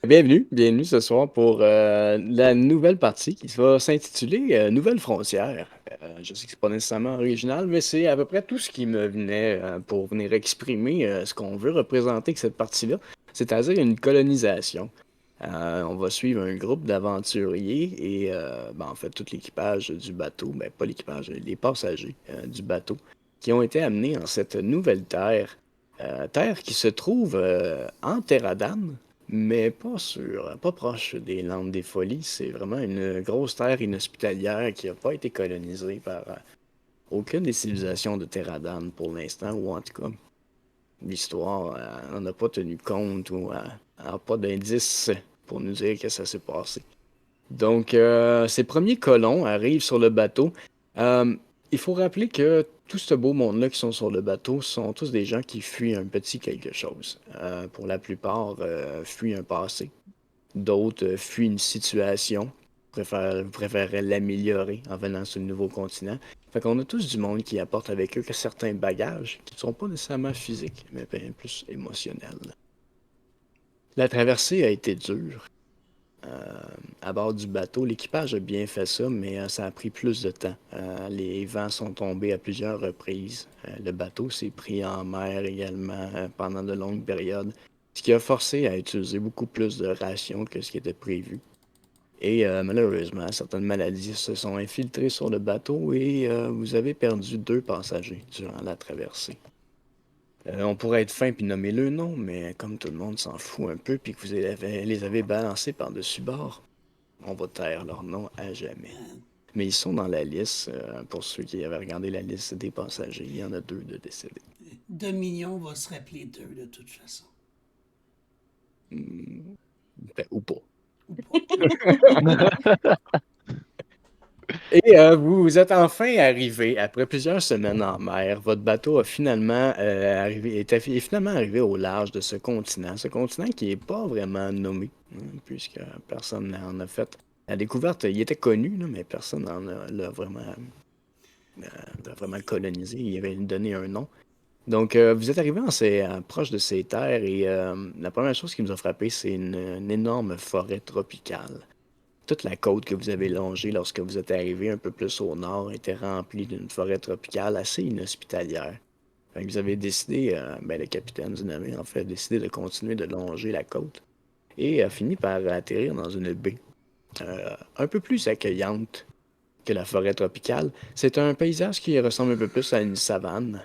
Bienvenue ce soir pour la nouvelle partie qui va s'intituler Nouvelle frontière. Je sais que c'est pas nécessairement original, mais c'est à peu près tout ce qui me venait pour venir exprimer ce qu'on veut représenter avec cette partie-là, c'est-à-dire une colonisation. On va suivre un groupe d'aventuriers et en fait tout l'équipage du bateau, ben pas l'équipage, les passagers du bateau qui ont été amenés en cette nouvelle terre, terre qui se trouve en Terradam, mais pas proche des Landes des Folies. C'est vraiment une grosse terre inhospitalière qui n'a pas été colonisée par aucune des civilisations de Terradan pour l'instant, ou en tout cas, l'histoire n'en a pas tenu compte ou n'a pas d'indices pour nous dire que ça s'est passé. Donc, ces premiers colons arrivent sur le bateau. Euh, il faut rappeler que tout ce beau monde-là qui sont sur le bateau sont tous des gens qui fuient un petit quelque chose. Pour la plupart, fuient un passé. D'autres fuient une situation, préféreraient l'améliorer en venant sur le nouveau continent. Fait qu'on a tous du monde qui apporte avec eux que certains bagages qui ne sont pas nécessairement physiques, mais bien plus émotionnels. La traversée a été dure. Euh, à bord du bateau, l'équipage a bien fait ça, mais ça a pris plus de temps. Les vents sont tombés à plusieurs reprises. Le bateau s'est pris en mer également pendant de longues périodes, ce qui a forcé à utiliser beaucoup plus de rations que ce qui était prévu. Et malheureusement, certaines maladies se sont infiltrées sur le bateau et vous avez perdu deux passagers durant la traversée. On pourrait être fin puis nommer le nom, mais comme tout le monde s'en fout un peu puis que les avez balancés par-dessus bord, on va taire leur nom à jamais. Mais ils sont dans la liste, pour ceux qui avaient regardé la liste des passagers, il y en a deux de décédés. Dominion va se rappeler d'eux de toute façon. Hmm, ben, ou pas. Ou pas. Et vous êtes enfin arrivé, après plusieurs semaines en mer, votre bateau a finalement est finalement arrivé au large de ce continent qui n'est pas vraiment nommé, hein, puisque personne n'en a fait. La découverte, il était connu, là, mais personne l'a vraiment colonisé, il avait donné un nom. Donc, vous êtes arrivé proche de ces terres et la première chose qui nous a frappé, c'est une énorme forêt tropicale. Toute la côte que vous avez longée lorsque vous êtes arrivé un peu plus au nord était remplie d'une forêt tropicale assez inhospitalière. Fait que vous avez décidé, le capitaine du navire en fait, a décidé de continuer de longer la côte et a fini par atterrir dans une baie un peu plus accueillante que la forêt tropicale. C'est un paysage qui ressemble un peu plus à une savane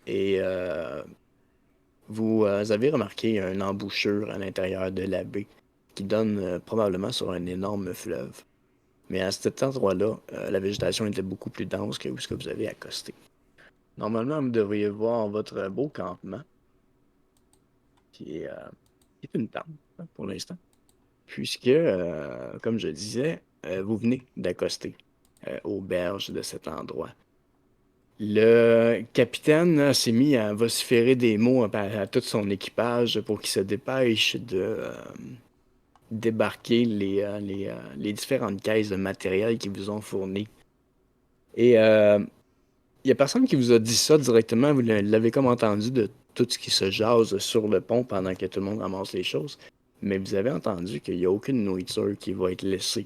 et vous avez remarqué une embouchure à l'intérieur de la baie qui donne probablement sur un énorme fleuve. Mais à cet endroit-là, la végétation était beaucoup plus dense que où ce que vous avez accosté. Normalement, vous devriez voir votre beau campement, qui est, euh, qui est une tente hein, pour l'instant, puisque, comme je disais, vous venez d'accoster aux berges de cet endroit. Le capitaine s'est mis à vociférer des mots à tout son équipage pour qu'il se dépêche de débarquer les différentes caisses de matériel qu'ils vous ont fournies. Et il n'y a personne qui vous a dit ça directement, vous l'avez comme entendu de tout ce qui se jase sur le pont pendant que tout le monde ramasse les choses, mais vous avez entendu qu'il n'y a aucune nourriture qui va être laissée.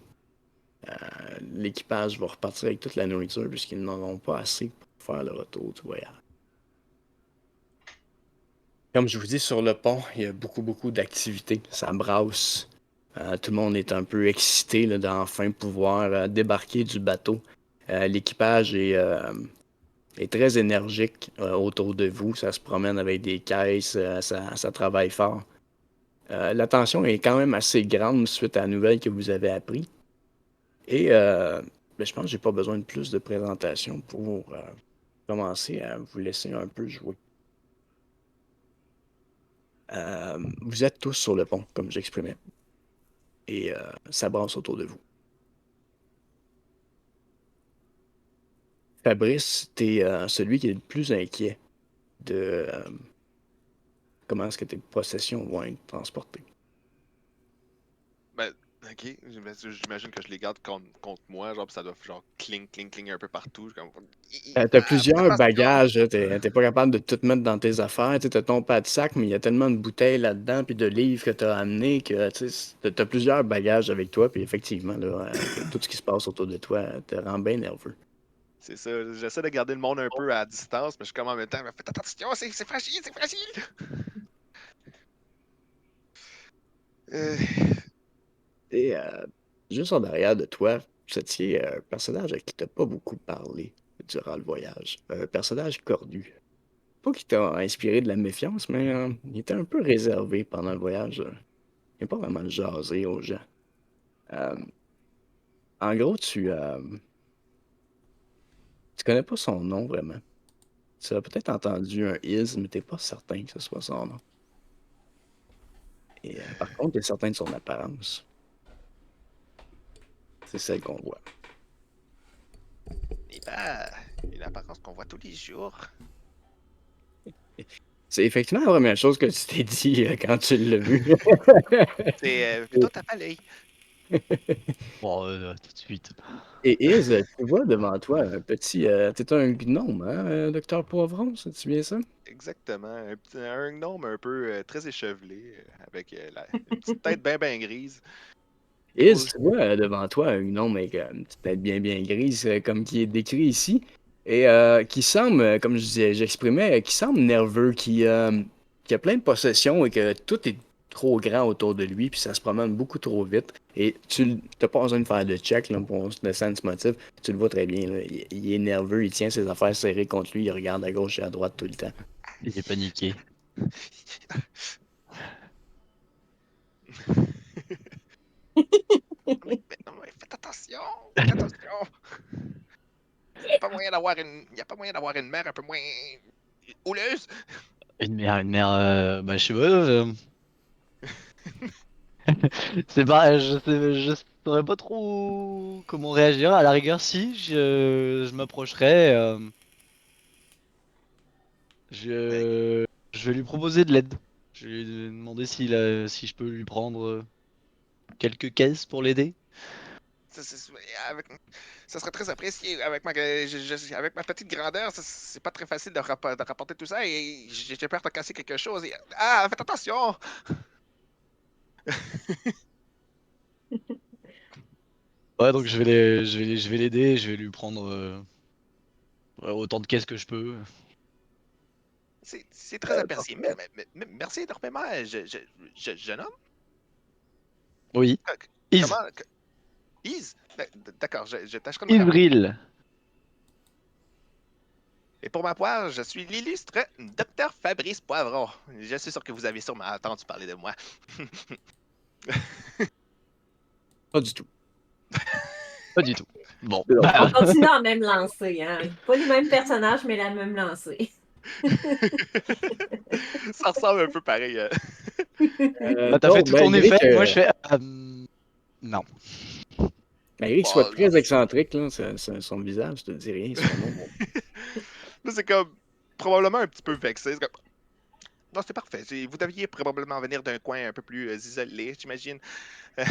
L'équipage va repartir avec toute la nourriture puisqu'ils n'en auront pas assez pour faire le retour du voyage. Comme je vous dis, sur le pont, il y a beaucoup d'activités. Ça brasse. Tout le monde est un peu excité là, d'enfin pouvoir débarquer du bateau. L'équipage est très énergique autour de vous. Ça se promène avec des caisses, ça travaille fort. La tension est quand même assez grande suite à la nouvelle que vous avez appris. Et je pense que j'ai pas besoin de plus de présentation pour commencer à vous laisser un peu jouer. Vous êtes tous sur le pont, comme j'exprimais, et ça brasse autour de vous. Fabrice, t'es celui qui est le plus inquiet de comment est-ce que tes possessions vont être transportées. Ben, Ok, j'imagine que je les garde contre moi, genre, pis ça doit genre cling, cling, cling un peu partout. Je suis comme. T'as Faites plusieurs attention! bagages, là, t'es pas capable de tout mettre dans tes affaires. Tu sais, t'as ton pas de sac, mais il y a tellement de bouteilles là-dedans, puis de livres que t'as amenés que tu sais, t'as plusieurs bagages avec toi, puis effectivement, là, tout ce qui se passe autour de toi te rend bien nerveux. C'est ça, j'essaie de garder le monde un peu à distance, mais je suis comme en même temps, mais faites attention, c'est fragile, c'est fragile! Euh, Et juste en arrière de toi, se tient un personnage à qui t'as pas beaucoup parlé durant le voyage. Un personnage cornu. Pas qui t'a inspiré de la méfiance, mais il était un peu réservé pendant le voyage. Il n'a pas vraiment jasé aux gens. Euh, En gros, tu connais pas son nom vraiment. Tu as peut-être entendu un is, mais t'es pas certain que ce soit son nom. Et par contre, t'es certain de son apparence. C'est celle qu'on voit. et bah, une apparence qu'on voit tous les jours. C'est effectivement la première chose que tu t'es dit quand tu l'as vu. C'est plutôt tape à l'œil. Bon, tout de suite. Et Iz, tu vois devant toi un petit. T'es un gnome, hein, docteur Poivron, c'est bien ça? Exactement, un gnome un peu très échevelé, avec une petite tête bien grise. Iz, Gros. tu vois devant toi un gnome avec une petite tête bien grise, comme qui est décrit ici, et qui semble, comme j'exprimais, qui semble nerveux, qui a plein de possessions et que tout est trop grand autour de lui, puis ça se promène beaucoup trop vite. Et tu n'as pas besoin de faire de check là, pour le sense motif, tu le vois très bien. Là. Il est nerveux, il tient ses affaires serrées contre lui, il regarde à gauche et à droite tout le temps. Il est paniqué. Non, mais faites attention! Faites attention! Y a pas moyen d'avoir une mère un peu moins houleuse? Une mère, bah je sais pas. C'est pas, je saurais pas trop comment réagir. À la rigueur, si je m'approcherais, Ouais, je vais lui proposer de l'aide. Je vais lui demander si je peux lui prendre quelques caisses pour l'aider. ça, avec, ça serait très apprécié. Avec avec ma petite grandeur, c'est pas très facile de rapporter tout ça et j'ai peur de casser quelque chose. Ah, faites attention! Ouais, donc je vais l'aider, je vais lui prendre ouais, autant de caisses que je peux. C'est très apprécié. Merci énormément, jeune homme. Oui. Euh, Is, Comment. Is? D'accord, je tâcherai de me rappeler. Isvril. Et pour ma part, je suis l'illustre docteur Fabrice Poivron. Je suis sûr que vous avez sûrement entendu parler de moi. Pas du tout. Pas du tout. Bon, C'est drôle. On bah, continue dans la même lancée, hein. Pas les mêmes personnages, mais la même lancée. Ça ressemble un peu pareil. bah, t'as fait Donc, tout ton malgré effet, que, moi je fais non. malgré qu'il soit Bon, très excentrique, là, son visage, je te dis rien, son nom. là, c'est comme probablement un petit peu vexé. C'est comme, non, c'est parfait. Vous deviez probablement venir d'un coin un peu plus isolé, j'imagine. Mais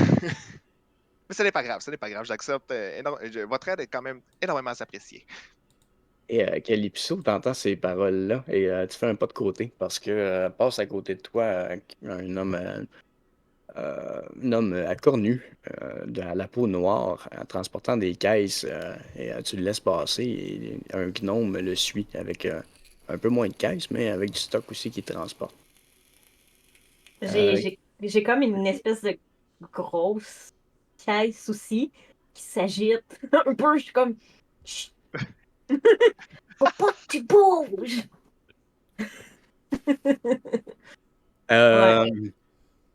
ce n'est pas grave, ce n'est pas grave. J'accepte. Votre aide est quand même énormément appréciée. Et Calypso, t'entends ces paroles-là et tu fais un pas de côté parce que passe à côté de toi un homme à cornu, à la peau noire, en transportant des caisses et tu le laisses passer et un gnome le suit avec un peu moins de caisses, mais avec du stock aussi qu'il transporte. J'ai, Euh, j'ai, j'ai comme une espèce de grosse caisse aussi qui s'agite un peu. Je suis comme, chut, faut pas que tu bouges. Ouais. euh,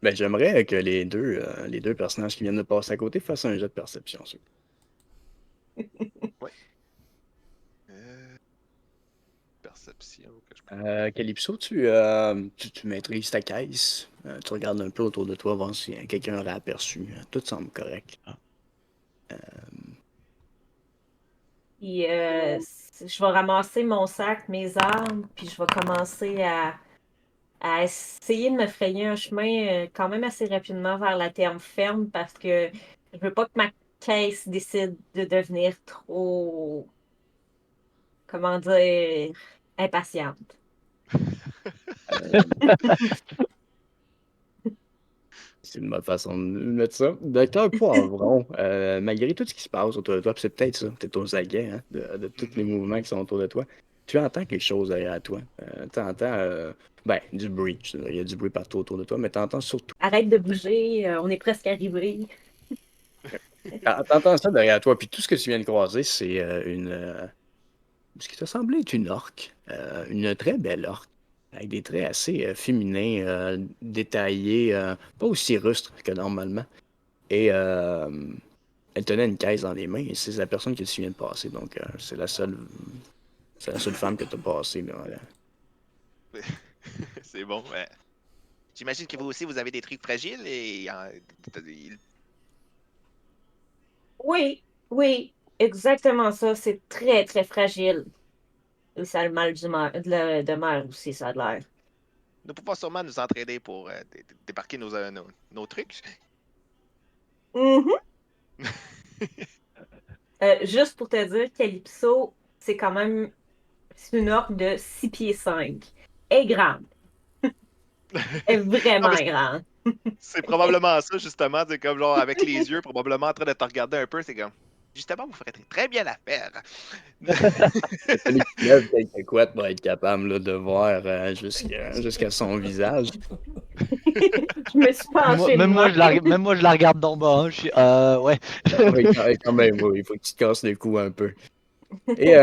ben, j'aimerais que les deux personnages qui viennent de passer à côté fassent un jet de perception. Ouais. Perception que je peux. Calypso, tu maîtrises ta caisse. Tu regardes un peu autour de toi, voir si quelqu'un l'a aperçu. Tout semble correct. Puis, je vais ramasser mon sac, mes armes, puis je vais commencer à à essayer de me frayer un chemin quand même assez rapidement vers la terre ferme parce que je veux pas que ma caisse décide de devenir trop, comment dire, impatiente. C'est une bonne façon de mettre ça. Docteur Poivron, malgré tout ce qui se passe autour de toi, puis c'est peut-être ça, peut-être aux aguets de tous les mouvements qui sont autour de toi, tu entends quelque chose derrière toi. Tu entends ben, du bruit. Il y a du bruit partout autour de toi, mais tu entends surtout. Arrête de bouger, on est presque arrivé. T'entends ça derrière toi, puis tout ce que tu viens de croiser, c'est ce qui te semblait être une orque. Une très belle orque, avec des traits assez féminins, détaillés, pas aussi rustres que normalement. Et elle tenait une caisse dans les mains, et c'est la personne que tu viens de passer, donc c'est la seule femme que tu as passée, là. C'est bon, ouais. J'imagine que vous aussi, vous avez des trucs fragiles et Oui, oui, exactement ça. C'est très, très fragile. Et ça a le mal de mer aussi, ça a de l'air. nous pouvons sûrement nous entraider pour débarquer nos trucs. Mhm. Juste pour te dire, Calypso, c'est une orque de 6 pieds 5. Elle est grande. Elle est Non, mais vraiment grande. c'est probablement ça, justement. C'est comme genre avec les yeux, probablement en train de te regarder un peu. C'est comme, justement, vous ferez très bien l'affaire. Il fallait qu'il lève quelques couettes pour être capable là, de voir jusqu'à son visage. Je me suis penchée de Même moi, je la regarde d'en bas. Hein. Je suis, ouais. Oui, quand même, oui, il faut que tu te casses le cou un peu. Et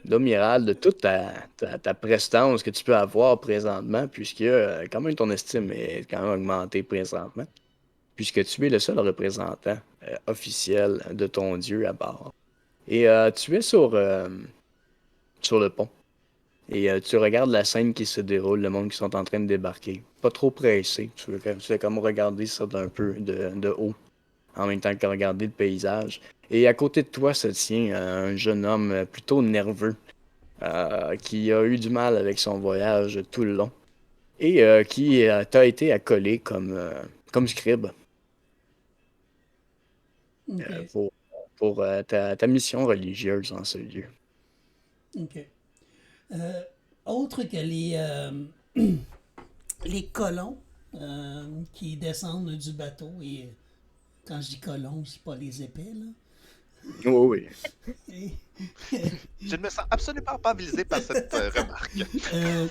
Domiral, de toute ta prestance que tu peux avoir présentement, puisque quand même ton estime est quand même augmentée présentement, puisque tu es le seul représentant officiel de ton dieu à bord. Et tu es sur le pont. Et tu regardes la scène qui se déroule, le monde qui sont en train de débarquer. Pas trop pressé. Tu fais comme regarder ça d'un peu de haut, en même temps que regarder le paysage. Et à côté de toi se tient un jeune homme plutôt nerveux, qui a eu du mal avec son voyage tout le long, et qui t'a été accolé comme scribe OK. pour ta mission religieuse en ce lieu. OK. Euh, Autre que les colons qui descendent du bateau, et quand je dis colons, c'est pas les épais, là. Oui, Et, Je ne me sens absolument pas visé par cette remarque. euh,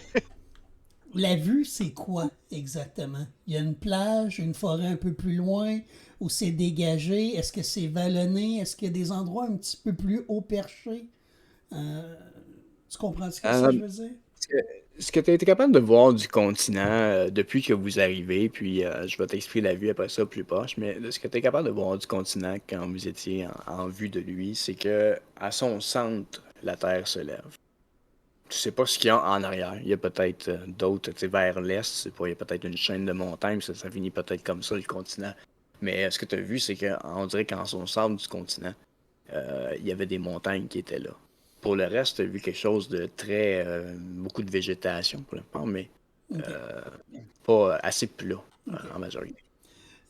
la vue, c'est quoi exactement? Il y a une plage, une forêt un peu plus loin, où c'est dégagé. Est-ce que c'est vallonné? Est-ce qu'il y a des endroits un petit peu plus haut perchés? Euh, Tu comprends ce que ça, oui. je veux dire? Ce que tu as été capable de voir du continent depuis que vous arrivez, puis je vais t'expliquer la vue après ça plus proche, mais ce que tu es capable de voir du continent quand vous étiez en vue de lui, c'est que à son centre, la Terre se lève. Tu sais pas ce qu'il y a en arrière. Il y a peut-être d'autres, tu sais, vers l'est, c'est pas, il y a peut-être une chaîne de montagnes, ça finit peut-être comme ça, le continent. Mais ce que tu as vu, c'est qu'on dirait qu'en son centre du continent, il y avait des montagnes qui étaient là. Pour le reste, tu as vu quelque chose de très. Beaucoup de végétation pour le moment, mais OK. pas assez plat OK. en majorité.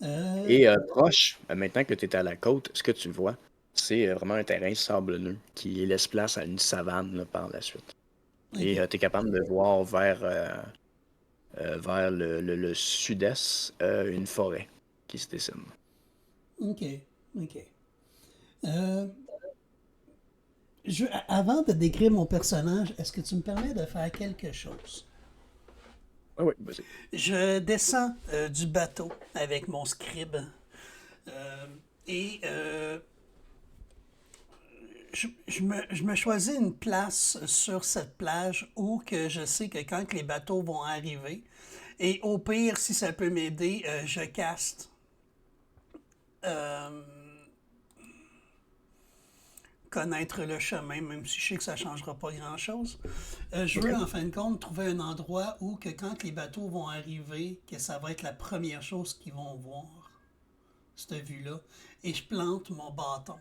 Euh, Et proche, maintenant que tu es à la côte, ce que tu vois, c'est vraiment un terrain sablonneux qui laisse place à une savane là, par la suite. Et OK. tu es capable de voir vers le sud-est une forêt qui se dessine. OK. OK. Euh, Avant de décrire mon personnage, est-ce que tu me permets de faire quelque chose? Ah oui, vas-y. Je descends du bateau avec mon scribe euh, et je me choisis une place sur cette plage où que je sais que quand que les bateaux vont arriver, et au pire, si ça peut m'aider, je caste euh, connaître le chemin, même si je sais que ça ne changera pas grand-chose. Je veux, en fin de compte, trouver un endroit où, que quand les bateaux vont arriver, que ça va être la première chose qu'ils vont voir, cette vue-là. Et je plante mon bâton.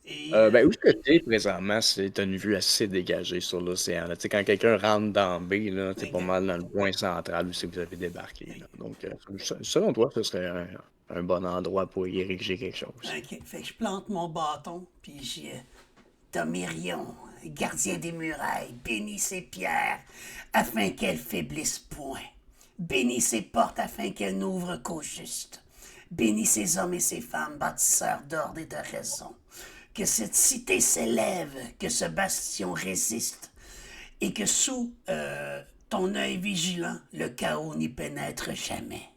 Et Ben, où est-ce que t'es présentement, t'as une vue assez dégagée sur l'océan, là. Tu sais, quand quelqu'un rentre dans la baie, là, t'es pas exact. mal dans le point central où c'est que vous avez débarqué, là. Donc, selon toi, ce serait un bon endroit pour y ériger quelque chose. OK. Fait que je plante mon bâton, puis j'ai Domirion, gardien des murailles, bénis ses pierres afin qu'elles faiblissent point. Bénis ses portes afin qu'elles n'ouvrent qu'au juste. Bénis ses hommes et ses femmes, bâtisseurs d'ordre et de raison. Que cette cité s'élève, que ce bastion résiste, et que sous ton œil vigilant, le chaos n'y pénètre jamais.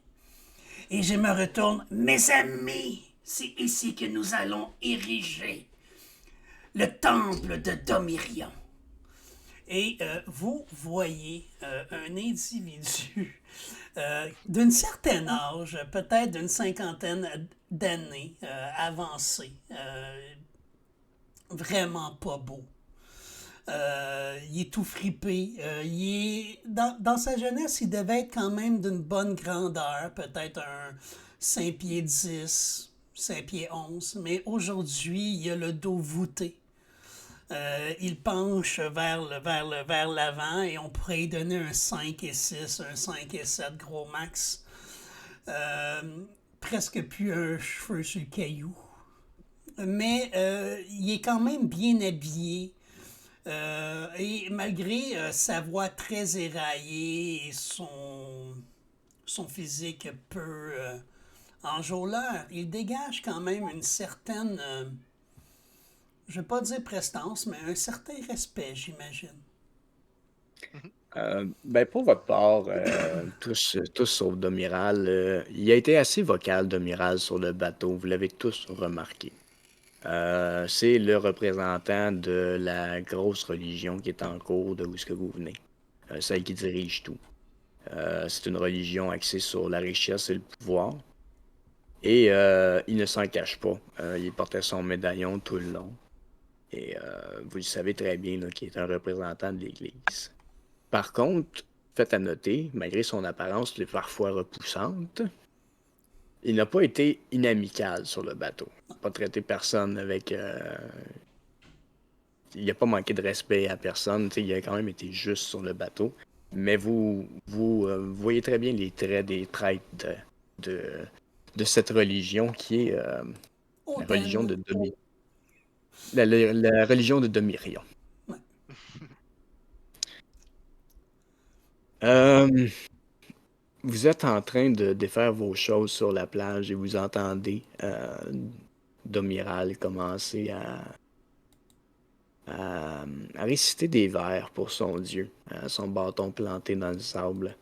Et je me retourne, mes amis, c'est ici que nous allons ériger le temple de Domirion. Et vous voyez un individu d'un certain âge, peut-être d'une cinquantaine d'années, avancé, vraiment pas beau. Il est tout fripé. Dans sa jeunesse, il devait être quand même d'une bonne grandeur, peut-être un 5 pieds 10, 5 pieds 11, mais aujourd'hui, il a le dos voûté. Il penche vers l'avant et on pourrait lui donner un 5 et 6, un 5 et 7 gros max. Presque plus un cheveu sur le caillou. Mais il est quand même bien habillé. Et malgré sa voix très éraillée et son physique peu enjôleur, il dégage quand même une certaine, je ne vais pas dire prestance, mais un certain respect, j'imagine. Ben, pour votre part, tous sauf Domiral, il a été assez vocal, Domiral, sur le bateau. Vous l'avez tous remarqué. C'est le représentant de la grosse religion qui est en cours de où est-ce que vous venez. Celle qui dirige tout. C'est une religion axée sur la richesse et le pouvoir. Et il ne s'en cache pas. Il portait son médaillon tout le long. Et vous le savez très bien là, qu'il est un représentant de l'Église. Par contre, faites à noter, malgré son apparence parfois repoussante, il n'a pas été inamical sur le bateau. Il n'a pas traité personne avec... il n'a pas manqué de respect à personne. Il a quand même été juste sur le bateau. Mais vous voyez très bien les traits des traîtres de, de cette religion qui est la religion de Demi. La religion de Domirion. Ouais. Vous êtes en train de défaire vos choses sur la plage et vous entendez Domiral commencer à réciter des vers pour son dieu, son bâton planté dans le sable.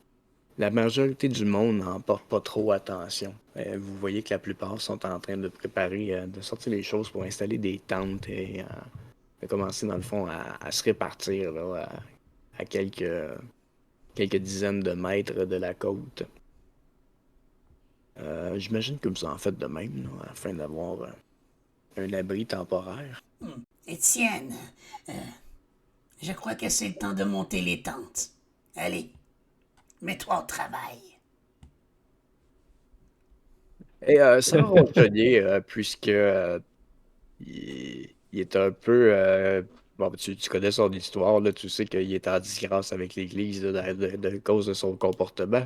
La majorité du monde n'en porte pas trop attention. Vous voyez que la plupart sont en train de préparer, de sortir les choses pour installer des tentes et de commencer, dans le fond, à se répartir là, à quelques dizaines de mètres de la côte. J'imagine que vous en faites de même, là, afin d'avoir un abri temporaire. Étienne, je crois que c'est le temps de monter les tentes. Allez, mets-toi au travail. Et sans ronchonner, puisque il est un peu... bon, tu connais son histoire, là, tu sais qu'il est en disgrâce avec l'Église là, de cause de son comportement.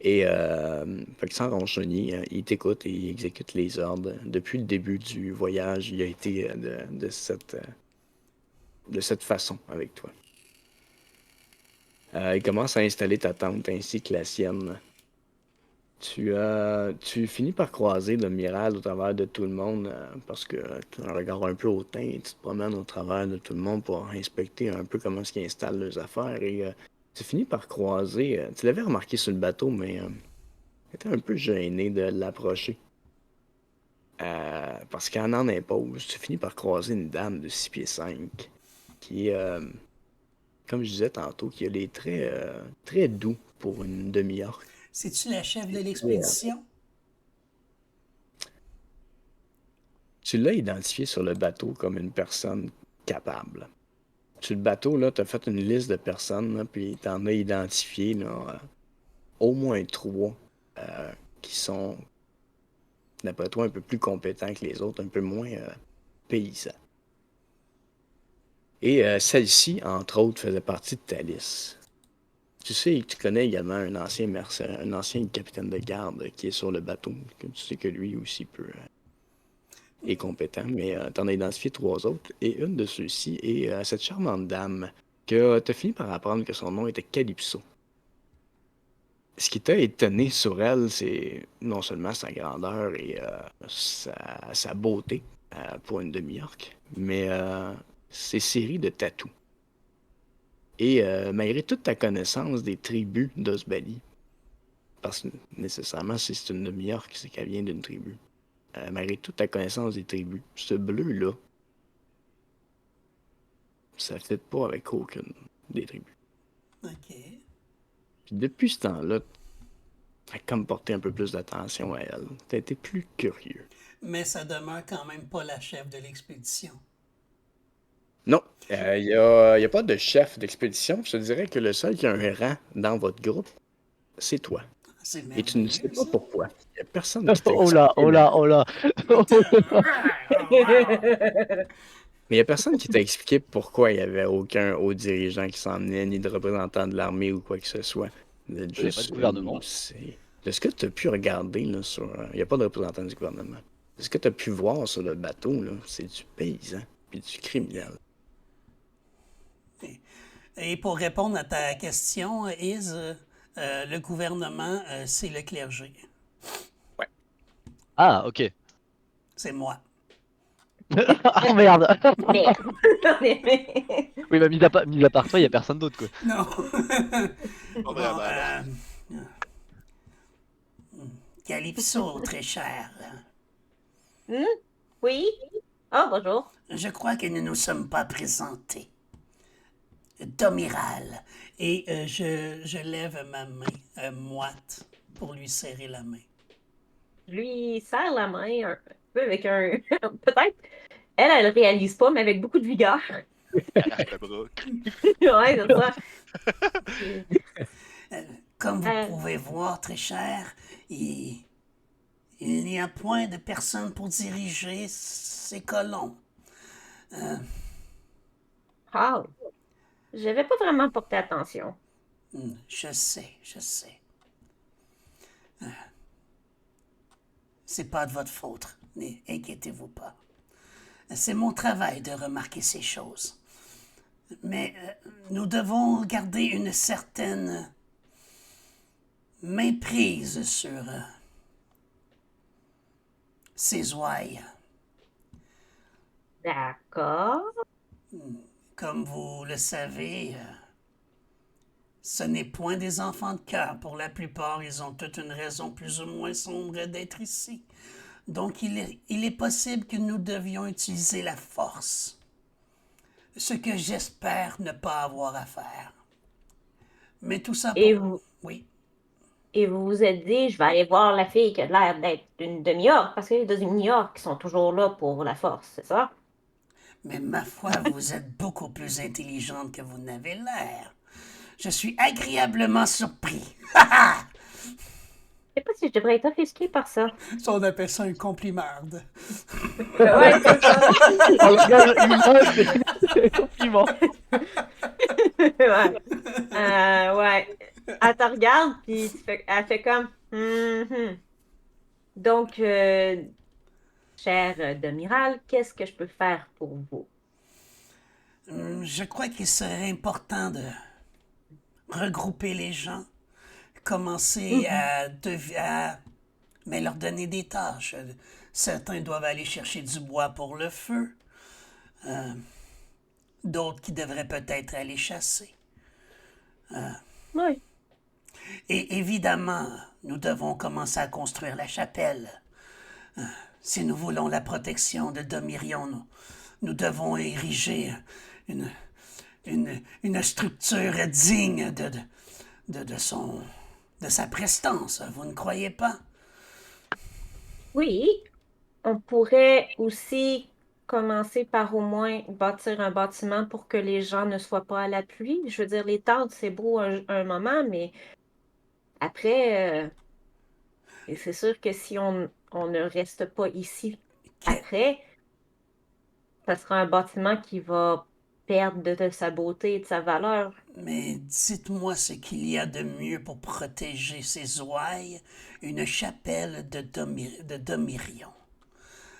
Et fait que sans ronchonner, il t'écoute et il exécute les ordres. Depuis le début du voyage, il a été de cette façon avec toi. Il commence à installer ta tente ainsi que la sienne. Tu finis par croiser le Miral au travers de tout le monde parce que tu as un regard un peu hautain et tu te promènes au travers de tout le monde pour inspecter un peu comment est-ce qu'ils installent leurs affaires et tu finis par croiser, tu l'avais remarqué sur le bateau, mais tu étais un peu gêné de l'approcher parce qu'elle en impose. Tu finis par croiser une dame de 6 pieds 5 qui est, comme je disais tantôt, qui a les traits très doux pour une demi-orque. C'est-tu la chef de l'expédition? Tu l'as identifié sur le bateau comme une personne capable. Sur le bateau, là, tu as fait une liste de personnes, là, puis tu en as identifié là, au moins 3 qui sont, d'après toi, un peu plus compétents que les autres, un peu moins paysans. Et celle-ci, entre autres, faisait partie de ta liste. Tu sais, tu connais également un ancien mercenaire, un ancien capitaine de garde qui est sur le bateau. Tu sais que lui aussi est compétent, mais tu en as identifié 3 autres. Et une de ceux-ci est cette charmante dame que tu as fini par apprendre que son nom était Calypso. Ce qui t'a étonné sur elle, c'est non seulement sa grandeur et sa beauté pour une demi-orc, mais ses séries de tatous. Et malgré toute ta connaissance des tribus d'Osbali, parce que nécessairement, si c'est une demi-orc, c'est qu'elle vient d'une tribu. Malgré toute ta connaissance des tribus, ce bleu-là, ça ne fit pas avec aucune des tribus. OK. Puis depuis ce temps-là, t'as comme porté un peu plus d'attention à elle. T'as été plus curieux. Mais ça demeure quand même pas la chef de l'expédition. Non, il y a pas de chef d'expédition. Je te dirais que le seul qui a un rang dans votre groupe, c'est toi. C'est Et tu ne sais merveilleux, pas ça. pourquoi. Il n'y a personne qui t'a Oh là, expliqué. oh là, oh là. Mais il n'y a personne qui t'a expliqué pourquoi il n'y avait aucun haut dirigeant qui s'en venait, ni de représentant de l'armée ou quoi que ce soit. Il n'y a pas de gouvernement. De ce que tu as pu regarder là, sur. Il n'y a pas de représentant du gouvernement. De ce que tu as pu voir sur le bateau, là, c'est du paysan puis du criminel. Et pour répondre à ta question, Iz, le gouvernement, c'est le clergé. Ah, ok. C'est moi. Oh merde. Merde. Oui, bah, mis à part toi, il n'y a personne d'autre, quoi. Non. Pas vraiment, là. Calypso, très cher. Oui? Oh, bonjour. Je crois que nous ne nous sommes pas présentés. Domiral. Et je lève ma main moite pour lui serrer la main. Je lui serre la main un peu avec un. Peut-être. Elle réalise pas, mais avec beaucoup de vigueur. Arrache le bras. Ouais, c'est ça. Comme vous pouvez voir, très cher, il n'y a point de personne pour diriger ces colons. Ah, j'avais pas vraiment porté attention. Je sais, je sais. C'est pas de votre faute, inquiétez-vous pas. C'est mon travail de remarquer ces choses. Mais nous devons garder une certaine méprise sur ces ouailles. D'accord. Comme vous le savez, ce n'est point des enfants de cœur. Pour la plupart, ils ont toute une raison plus ou moins sombre d'être ici. Donc, il est possible que nous devions utiliser la force. Ce que j'espère ne pas avoir à faire. Mais tout ça pour... Et vous, Oui. et vous vous êtes dit, je vais aller voir la fille qui a l'air d'être une demi-orque, parce que les demi-orques sont toujours là pour la force, c'est ça? Mais ma foi, vous êtes beaucoup plus intelligente que vous n'avez l'air. Je suis agréablement surpris. Je sais pas si je devrais être offusquée par ça. Ça, on appelle ça un compliment. Ouais, c'est ça. Oh, le gars, c'est un compliment. Ouais. Ouais. Elle te regarde, puis elle fait comme. Mhm. Donc, cher Demiral, qu'est-ce que je peux faire pour vous? Je crois qu'il serait important de regrouper les gens, commencer mais leur donner des tâches. Certains doivent aller chercher du bois pour le feu, d'autres qui devraient peut-être aller chasser. Oui. Et évidemment, nous devons commencer à construire la chapelle. Si nous voulons la protection de Domirion, nous devons ériger une structure digne de sa prestance. Vous ne croyez pas? Oui. On pourrait aussi commencer par au moins bâtir un bâtiment pour que les gens ne soient pas à la pluie. Je veux dire, les tentes, c'est beau un moment, mais après, et c'est sûr que si on ne reste pas ici Que- après, ça sera un bâtiment qui va perdre de sa beauté et de sa valeur. Mais dites-moi ce qu'il y a de mieux pour protéger ces ouailles, une chapelle de Domirion.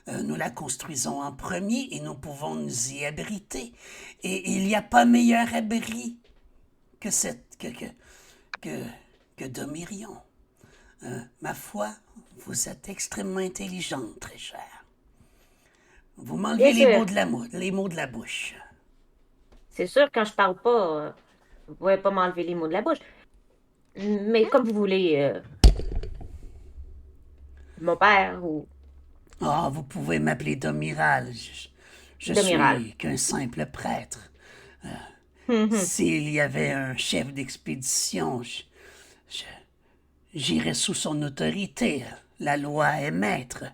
Nous la construisons en premier et nous pouvons nous y abriter. Et il n'y a pas meilleur abri que que Domirion. Ma foi, vous êtes extrêmement intelligente, très chère. Vous m'enlevez Bien sûr. les mots de la bouche. C'est sûr, quand je parle pas, vous ne pouvez pas m'enlever les mots de la bouche. Mais comme vous voulez, mon père ou Ah, vous pouvez m'appeler Domiral. Je Demiral. suis qu'un simple prêtre. Mhm. S'il y avait un chef d'expédition, je- j'irais sous son autorité. La loi est maître.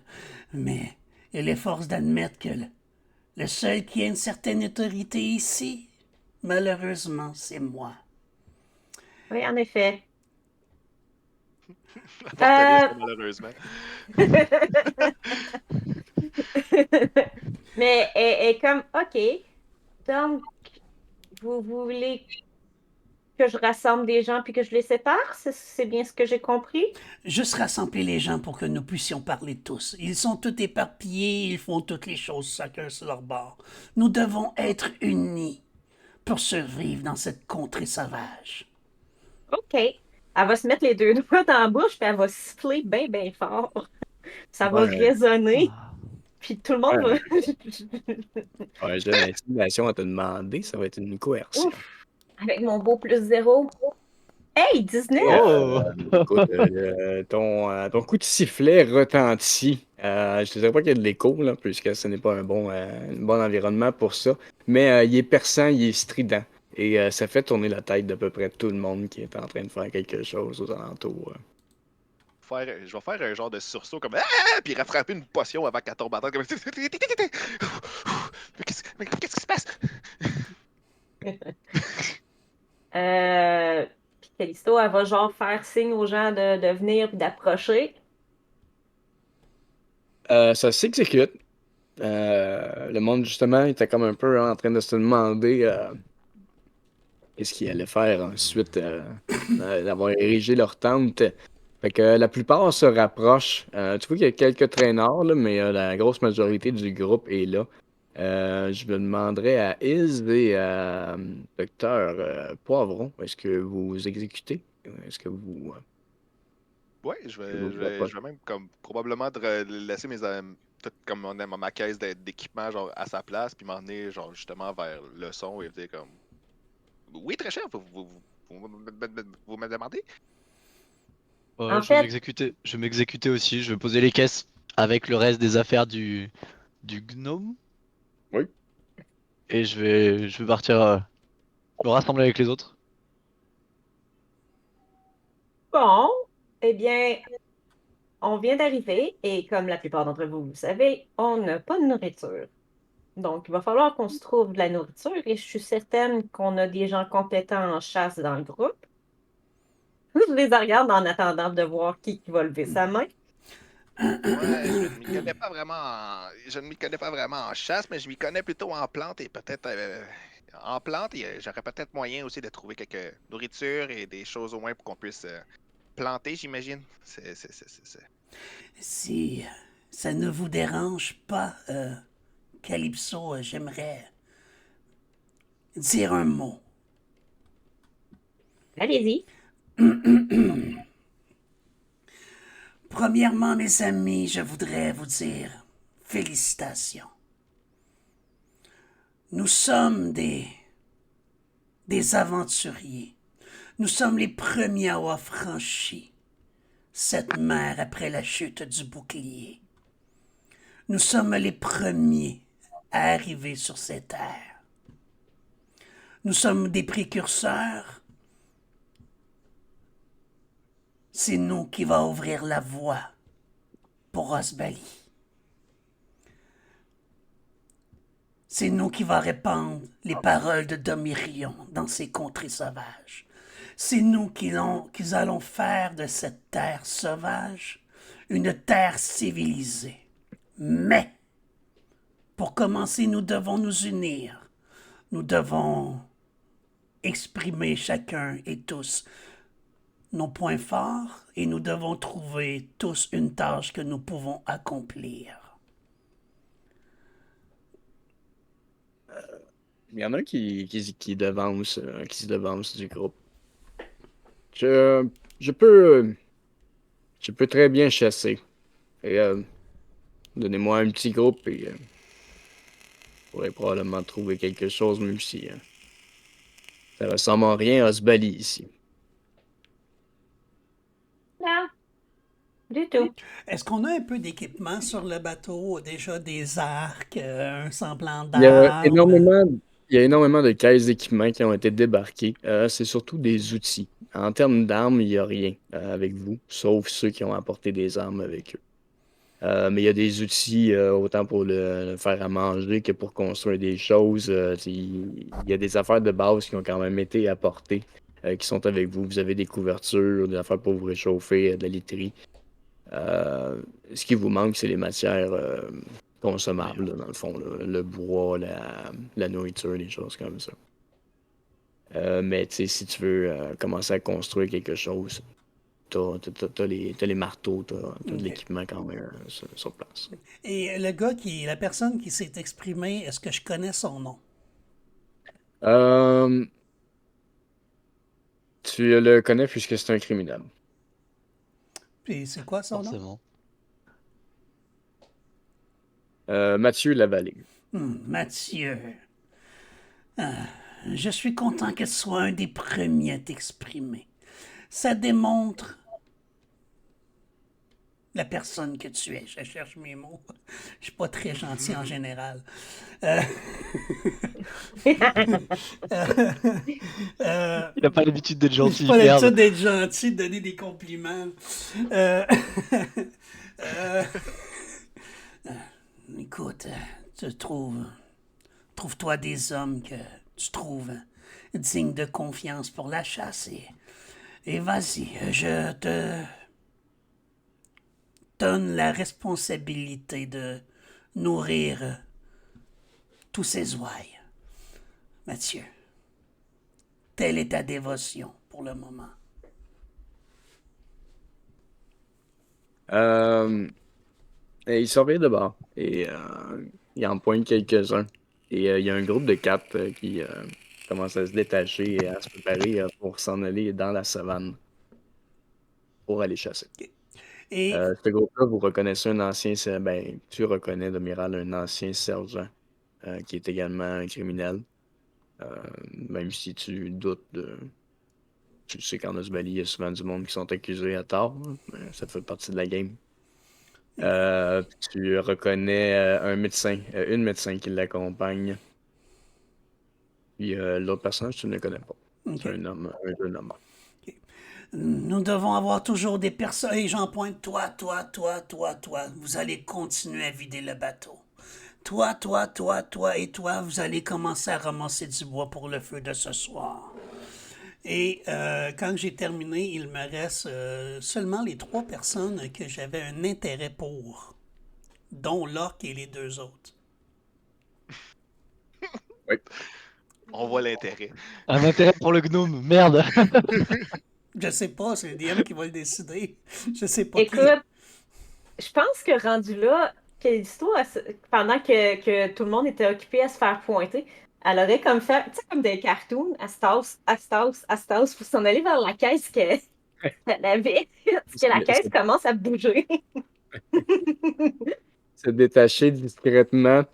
Mais il est force d'admettre que le seul qui a une certaine autorité ici, malheureusement, c'est moi. Oui, en effet. Forteresse, Euh, malheureusement. Mais elle est comme, OK, donc vous voulez que je rassemble des gens puis que je les sépare? C'est bien ce que j'ai compris? Juste rassembler les gens pour que nous puissions parler tous. Ils sont tous éparpillés, ils font toutes les choses chacun sur leur bord. Nous devons être unis pour survivre dans cette contrée sauvage. OK. Elle va se mettre les deux doigts dans la bouche puis elle va siffler bien, bien fort. Ça va Ouais, résonner Ah. puis tout le monde ouais, va... ouais, j'ai l'intimidation à te demander, ça va être une coercion. Ouf! Avec mon beau plus zéro. Hey, Et, 19! Oh! écoute, ton coup de sifflet retentit. Je te dirais pas qu'il y a de l'écho, là, puisque ce n'est pas un bon environnement pour ça. Mais il est perçant, il est strident. Et ça fait tourner la tête d'à peu près tout le monde qui est en train de faire quelque chose aux alentours. Je vais faire un genre de sursaut comme ah! Puis rattraper une potion avant qu'elle tombe à terre. Comme... Mais qu'est-ce qui se passe? Puis Callisto, elle va genre faire signe aux gens de venir puis d'approcher. Ça s'exécute. Le monde, justement, était comme un peu en train de se demander qu'est-ce qu'ils allaient faire ensuite d'avoir érigé leur tente. Fait que la plupart se rapprochent. Tu vois qu'il y a quelques traînards, là, mais la grosse majorité du groupe est là. Je me demanderais à Iz et à Docteur Poivron, est-ce que vous exécutez? Est-ce que Ouais, vous vous approchez? je vais même comme probablement laisser tout comme ma caisse d'équipement genre à sa place, puis m'emmener genre justement vers le son et dire comme oui, très cher, vous me demandez? Ouais, En fait, je vais m'exécuter aussi. Je vais poser les caisses avec le reste des affaires du gnome Oui. et je vais partir me rassembler avec les autres. bon, eh bien, on vient d'arriver et comme la plupart d'entre vous, vous savez, on n'a pas de nourriture. Donc, il va falloir qu'on se trouve de la nourriture et je suis certaine qu'on a des gens compétents en chasse dans le groupe. Je les regarde en attendant de voir qui va lever sa main. Ouais, je ne m'y connais pas vraiment je ne m'y connais pas vraiment en chasse, mais je m'y connais plutôt en plantes et peut-être en plantes, j'aurais peut-être moyen aussi de trouver quelques nourritures et des choses au moins pour qu'on puisse planter, j'imagine. Si ça ne vous dérange pas, Calypso, j'aimerais dire un mot. Allez-y. Premièrement, mes amis, je voudrais vous dire félicitations. Nous sommes des aventuriers. Nous sommes les premiers à avoir franchi cette mer après la chute du bouclier. Nous sommes les premiers à arriver sur ces terres. Nous sommes des précurseurs. C'est nous qui va ouvrir la voie pour Osbali. C'est nous qui va répandre les paroles de Domirion dans ces contrées sauvages. C'est nous qui allons faire de cette terre sauvage une terre civilisée. Mais Pour commencer, nous devons nous unir. Nous devons exprimer chacun et tous nos points forts et nous devons trouver tous une tâche que nous pouvons accomplir. Il y en a un qui se devance du groupe. Je, je peux, je peux très bien chasser. Et, donnez-moi un petit groupe et je pourrais probablement trouver quelque chose, même si ça ressemble en rien à ce bali ici. Non, du tout. Est-ce qu'on a un peu d'équipement sur le bateau? Déjà des arcs, un semblant Il y a d'armes? il y a énormément de caisses d'équipement qui ont été débarquées. C'est surtout des outils. En termes d'armes, il n'y a rien avec vous, sauf ceux qui ont apporté des armes avec eux. Mais il y a des outils autant pour le faire à manger que pour construire des choses. Il y a des affaires de base qui ont quand même été apportées, qui sont avec vous. Vous avez des couvertures, des affaires pour vous réchauffer, de la literie. Euh, Ce qui vous manque, c'est les matières consommables, là, dans le fond, là. Le bois, la nourriture, des choses comme ça. Mais tu sais, si tu veux commencer à construire quelque chose, t'as les marteaux, t'as de Ok. l'équipement quand même sur place. Et la personne qui s'est exprimée, est-ce que je connais son nom? Euh, Tu le connais puisque c'est un criminel. Puis c'est quoi son nom? Forcément. Mathieu Lavallée. Mathieu. Je suis content que ce soit un des premiers à t'exprimer. Ça démontre la personne que tu es. Je cherche mes mots. Je suis pas très gentil en général. Il a pas l'habitude d'être Je suis gentil, pas l'habitude merde. d'être gentil, de donner des compliments. Euh, écoute, tu trouve-toi des hommes que tu trouves dignes de confiance pour la chasse et vas-y, je te donne la responsabilité de nourrir tous ces ouailles. Mathieu, telle est ta dévotion pour le moment. Euh, et il surveille de bord et il en pointe quelques-uns. Et il y a un groupe de quatre qui commence à se détacher et à se préparer pour s'en aller dans la savane pour aller chasser. Et Ce groupe-là, vous reconnaissez ben, tu reconnais, l'amiral, un ancien sergent qui est également un criminel. Même si tu doutes de. Tu sais qu'en Osbali, il y a souvent du monde qui sont accusés à tort, hein, mais ça fait partie de la game. Tu reconnais un médecin, une médecin qui l'accompagne. Puis l'autre personnage, tu ne le connais pas. C'est ok. un jeune homme. Nous devons avoir toujours des personnes. Et j'en pointe toi. Vous allez continuer à vider le bateau. Toi et toi, vous allez commencer à ramasser du bois pour le feu de ce soir. Et quand j'ai terminé, il me reste seulement les 3 personnes que j'avais un intérêt pour, dont l'orque et les 2 autres. Oui. On voit l'intérêt. Un intérêt pour le gnome, merde. Je sais pas, c'est le DM qui va le décider. Je sais pas qui. Écoute, je pense que rendu là, Callisto, pendant que tout le monde était occupé à se faire pointer, elle aurait comme fait, tu sais, comme des cartoons, Astos, pour s'en aller vers la caisse qu'elle avait. Parce que la caisse commence à bouger. Se détacher discrètement.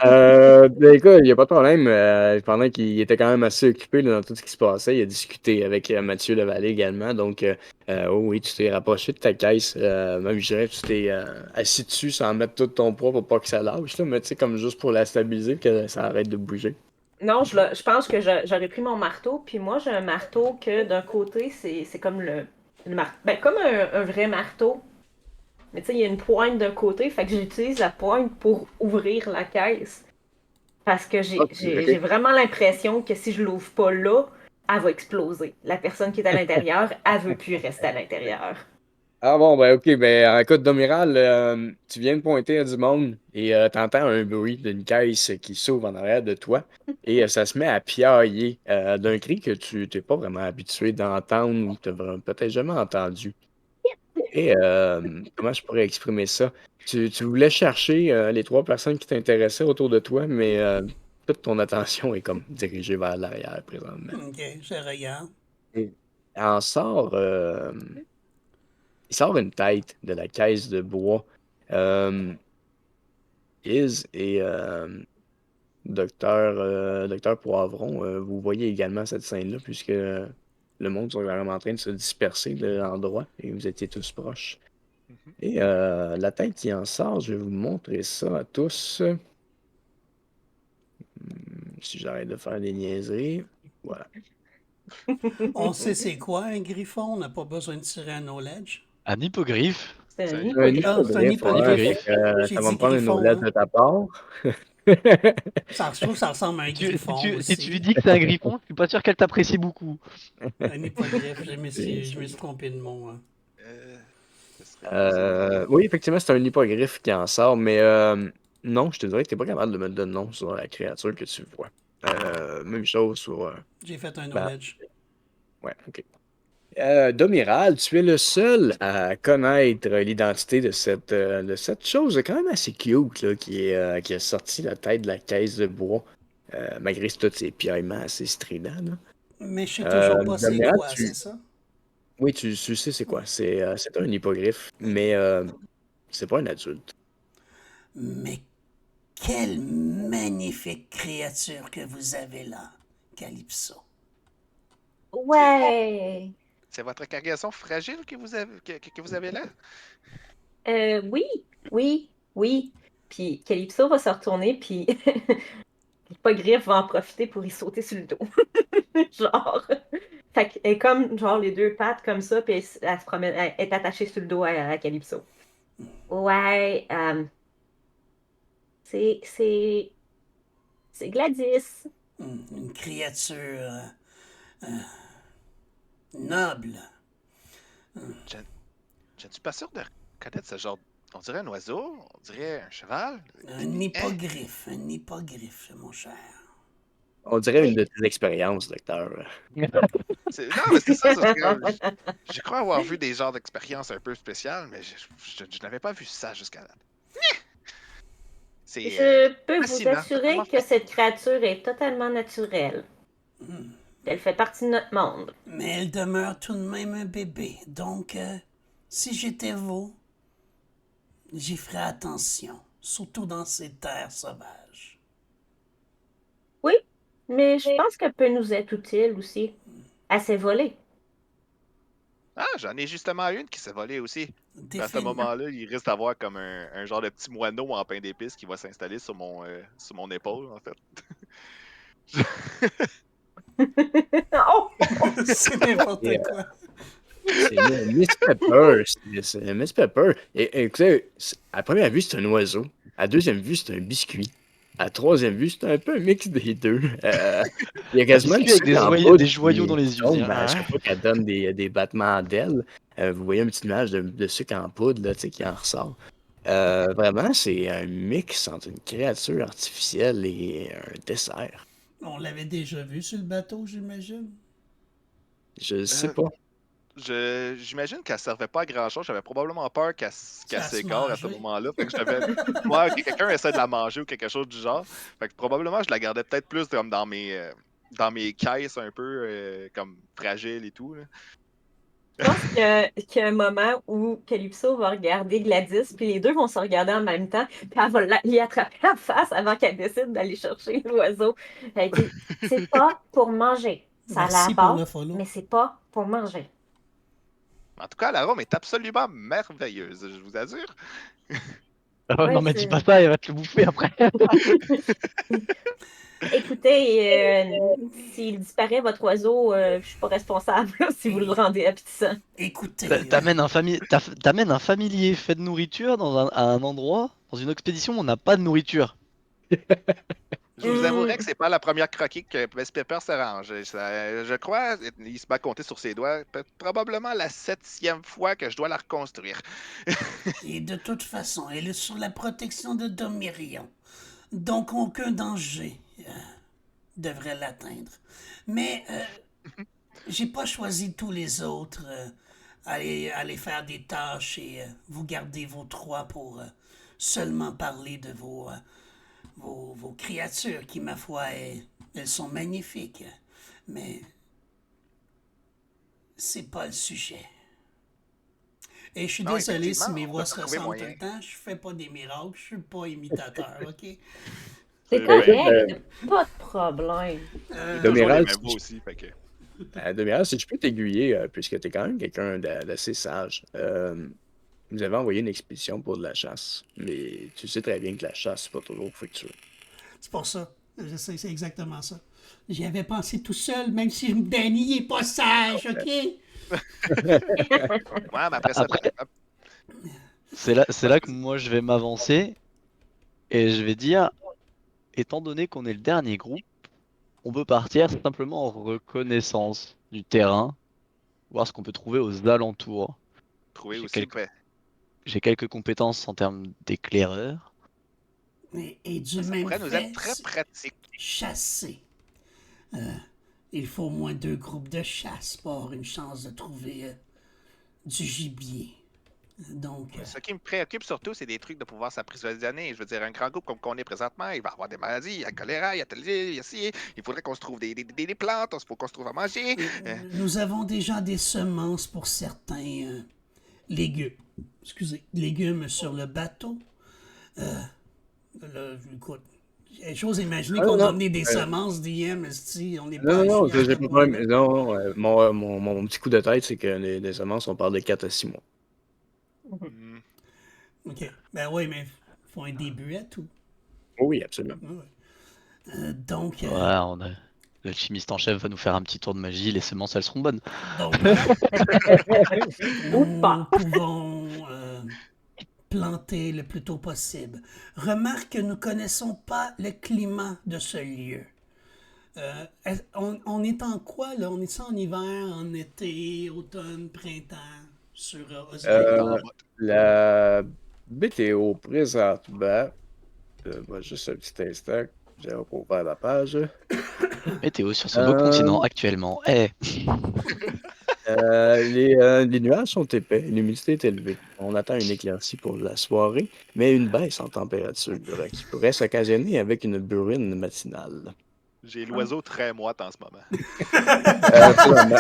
Ben, écoute, il n'y a pas de problème. Pendant qu'il était quand même assez occupé là, dans tout ce qui se passait, il a discuté avec Mathieu Lavallée également. Donc, oh oui, tu t'es rapproché de ta caisse. Même, je dirais que tu t'es assis dessus sans mettre tout ton poids pour pas que ça lâche. Là, mais tu sais, comme juste pour la stabiliser, que ça arrête de bouger. Non, je pense que j'aurais pris mon marteau, puis moi j'ai un marteau que d'un côté c'est comme ben, comme un vrai marteau, mais tu sais, il y a une pointe d'un côté, fait que j'utilise la pointe pour ouvrir la caisse. Parce que Ok, j'ai ok. vraiment l'impression que si je l'ouvre pas là, elle va exploser. La personne qui est à l'intérieur, elle veut plus rester à l'intérieur. Ah bon, ben ok, ben écoute, Domiral, tu viens de pointer à du monde et t'entends un bruit d'une caisse qui s'ouvre en arrière de toi et ça se met à piailler d'un cri que tu t'es pas vraiment habitué d'entendre ou t'as peut-être jamais entendu. Et comment je pourrais exprimer ça? Tu voulais chercher les trois personnes qui t'intéressaient autour de toi, mais toute ton attention est comme dirigée vers l'arrière présentement. Ok, je regarde. Et en sort, il sort une tête de la caisse de bois. Euh, Iz et Docteur Poivron, vous voyez également cette scène-là, puisque le monde sont vraiment en train de se disperser de l'endroit et vous étiez tous proches. Mhm. Et la tête qui en sort, je vais vous montrer ça à tous. Si j'arrête de faire des niaiseries. Voilà. On sait c'est quoi un griffon, on n'a pas besoin de tirer un knowledge. Un hippogriffe. C'est C'est un un Un hippogriffe. Ah, c'est un hippogriffe, ouais. Fait hippogriffe. que, J'ai ça va dit me prendre une griffon, roulette hein. de ta part. Ça, je trouve que ça ressemble à un Si tu, si griffon tu, si tu lui aussi. dis que c'est un griffon, je suis pas sûr qu'elle t'apprécie beaucoup. Un hippogriffe, C'est- je me suis trompé de mot, hein. Euh, ce serait plus Oui, effectivement, c'est un hippogriffe qui en sort, mais non, je te dirais que t'es pas capable de mettre de nom sur la créature que tu vois. Même chose sur. J'ai fait un Ben, knowledge. ouais, ok. Domiral, tu es le seul à connaître l'identité de cette chose quand même assez cute là, qui a sorti la tête de la caisse de bois, malgré tous ses piaillements assez stridents. Là. Mais je sais toujours pas c'est Domiral, quoi, c'est ça? oui, tu sais c'est quoi. C'est un hippogriffe, mais c'est pas un adulte. Mais quelle magnifique créature que vous avez là, Calypso. Ouais. c'est votre cargaison fragile que vous avez, que vous avez là? Oui, oui, oui. Puis Calypso va se retourner, puis Hippogriffe va en profiter pour y sauter sur le dos. Genre. Fait qu'elle est comme, genre, les deux pattes comme ça, puis elle se promène, elle est attachée sur le dos à Calypso. Ouais, c'est, c'est, c'est Gladys. Une créature noble. Je, je ne suis pas sûr de reconnaître ce genre. On dirait un oiseau, on dirait un cheval. Un Hein? hippogriffe, mon cher. On dirait une Oui. de tes expériences, docteur. Non, mais c'est ça. Je crois avoir vu des genres d'expériences un peu spéciales, mais je n'avais pas vu ça jusqu'à là. C'est Je peux vous fascinant, totalement assurer que fascinant. cette créature est totalement naturelle. Elle fait partie de notre monde. Mais elle demeure tout de même un bébé. Donc, si j'étais vous, j'y ferais attention. Surtout dans ces terres sauvages. Oui, mais je pense qu'elle peut nous être utile aussi. Elle s'est volée. Ah, j'en ai justement une qui s'est volée aussi. À ce Défini- moment-là, il risque d'avoir comme un genre de petit moineau en pain d'épices qui va s'installer sur mon épaule, en fait. Oh! c'est n'importe quoi. C'est Miss Pepper. C'est Miss Pepper. Et écoutez, à première vue, c'est un oiseau. À deuxième vue, c'est un biscuit. À troisième vue, c'est un peu un mix des deux. Il y a Un quasiment du biscuit avec sucre en poudre des joyaux dans qui les yeux. tombe à Hein. chaque fois qu'elle donne des battements d'ailes. Vous voyez une petite image de sucre en poudre là, tu sais, qui en ressort. Vraiment, c'est un mix entre une créature artificielle et un dessert. On l'avait déjà vu sur le bateau, j'imagine. Je sais Euh, pas. J'imagine qu'elle servait pas à grand chose. J'avais probablement peur qu'elle Ça se s'égare à ce mangeait. moment-là. Fait que j'avais. Ouais, ok, quelqu'un essaie de la manger ou quelque chose du genre. Fait que probablement je la gardais peut-être plus comme dans mes caisses un peu comme fragiles et tout. Là. Je pense qu'il y a un moment où Calypso va regarder Gladys, puis les deux vont se regarder en même temps, puis elle va lui attraper la face avant qu'elle décide d'aller chercher l'oiseau. Elle dit, c'est pas pour manger. Ça a l'air Merci pour bon, le follow. mais c'est pas pour manger. En tout cas, l'arôme est absolument merveilleuse, je vous assure. Oh, non, Ouais, mais dis pas ça, elle va te le bouffer après. Écoutez, s'il disparaît, votre oiseau, je suis pas responsable là, si vous le rendez appétissant. Écoutez, T'amènes un familier fait de nourriture à un endroit, dans une expédition où on n'a pas de nourriture. Je vous avouerai que c'est pas la première croquis que Miss Pepper se range. Je crois, il se bat compter sur ses doigts, probablement la 7e fois que je dois la reconstruire. Et de toute façon, elle est sous la protection de Domirion. Donc aucun danger devrait l'atteindre. Mais j'ai pas choisi tous les autres. Aller faire des tâches et vous garder vos trois pour seulement parler de vos créatures qui, ma foi, elles sont magnifiques. Mais c'est pas le sujet. Et je suis Non, désolé si effectivement, mes on voix peut se trouver ressemblent tout moyen. le temps. Je fais pas des miracles. Je suis pas imitateur, OK? C'est bien. correct, pas de problème. J'ai toujours les Domiral, mêmes voix aussi, fait que... Domiral, si je peux t'aiguiller, puisque tu es quand même quelqu'un d'assez sage, vous avez envoyé une expédition pour de la chasse, mais tu sais très bien que la chasse, c'est pas toujours fructueux. C'est pour ça. Je sais, c'est exactement ça. J'y avais pensé tout seul, même si Danny est pas sage, OK? Ouais, mais après ça, Après, c'est là que moi je vais m'avancer et je vais dire, étant donné qu'on est le dernier groupe, on peut partir simplement en reconnaissance du terrain, voir ce qu'on peut trouver aux alentours. trouver J'ai aussi, quelques, j'ai quelques compétences en termes d'éclaireur. Et du ça même pourrait nous être fait, très pratique. chasser. Il faut au moins 2 groupes de chasse pour avoir une chance de trouver du gibier. Donc, Ce qui me préoccupe surtout, c'est des trucs de pouvoir s'apprisionner. Je veux dire, un grand groupe comme qu'on est présentement, il va avoir des maladies, il y a le choléra, il y a tel, il y a ci. Il faudrait qu'on se trouve des plantes, il faut qu'on se trouve à manger. nous avons déjà des semences pour certains légumes. Légumes sur le bateau. Là, écoute, j'ose imaginer Ah non, qu'on a non, emmené des semences d'IM, on n'est pas non, non, agi à j'ai ce pas de point-là. problème. Non, mon petit coup de tête, c'est que les semences, on parle de 4 à 6 mois. Hmm. OK. Ben oui, mais faut un début à tout. Oui, absolument. Donc, Voilà, l'alchimiste en chef va nous faire un petit tour de magie, les semences elles seront bonnes. Ou nous pas. pouvons planter le plus tôt possible. Remarque que nous ne connaissons pas le climat de ce lieu. On est en quoi, là? On est en hiver, en été, automne, printemps, sur Osgiliath? En Euh, bas. la météo présentement, moi, juste un petit instant, j'ai ouvert la page. Météo sur ce beau Euh, continent actuellement. Eh, les nuages sont épais, l'humidité est élevée. On attend une éclaircie pour la soirée, mais une baisse en température qui pourrait s'occasionner avec une bruine matinale. J'ai l'oiseau très moite en ce moment. Présentement,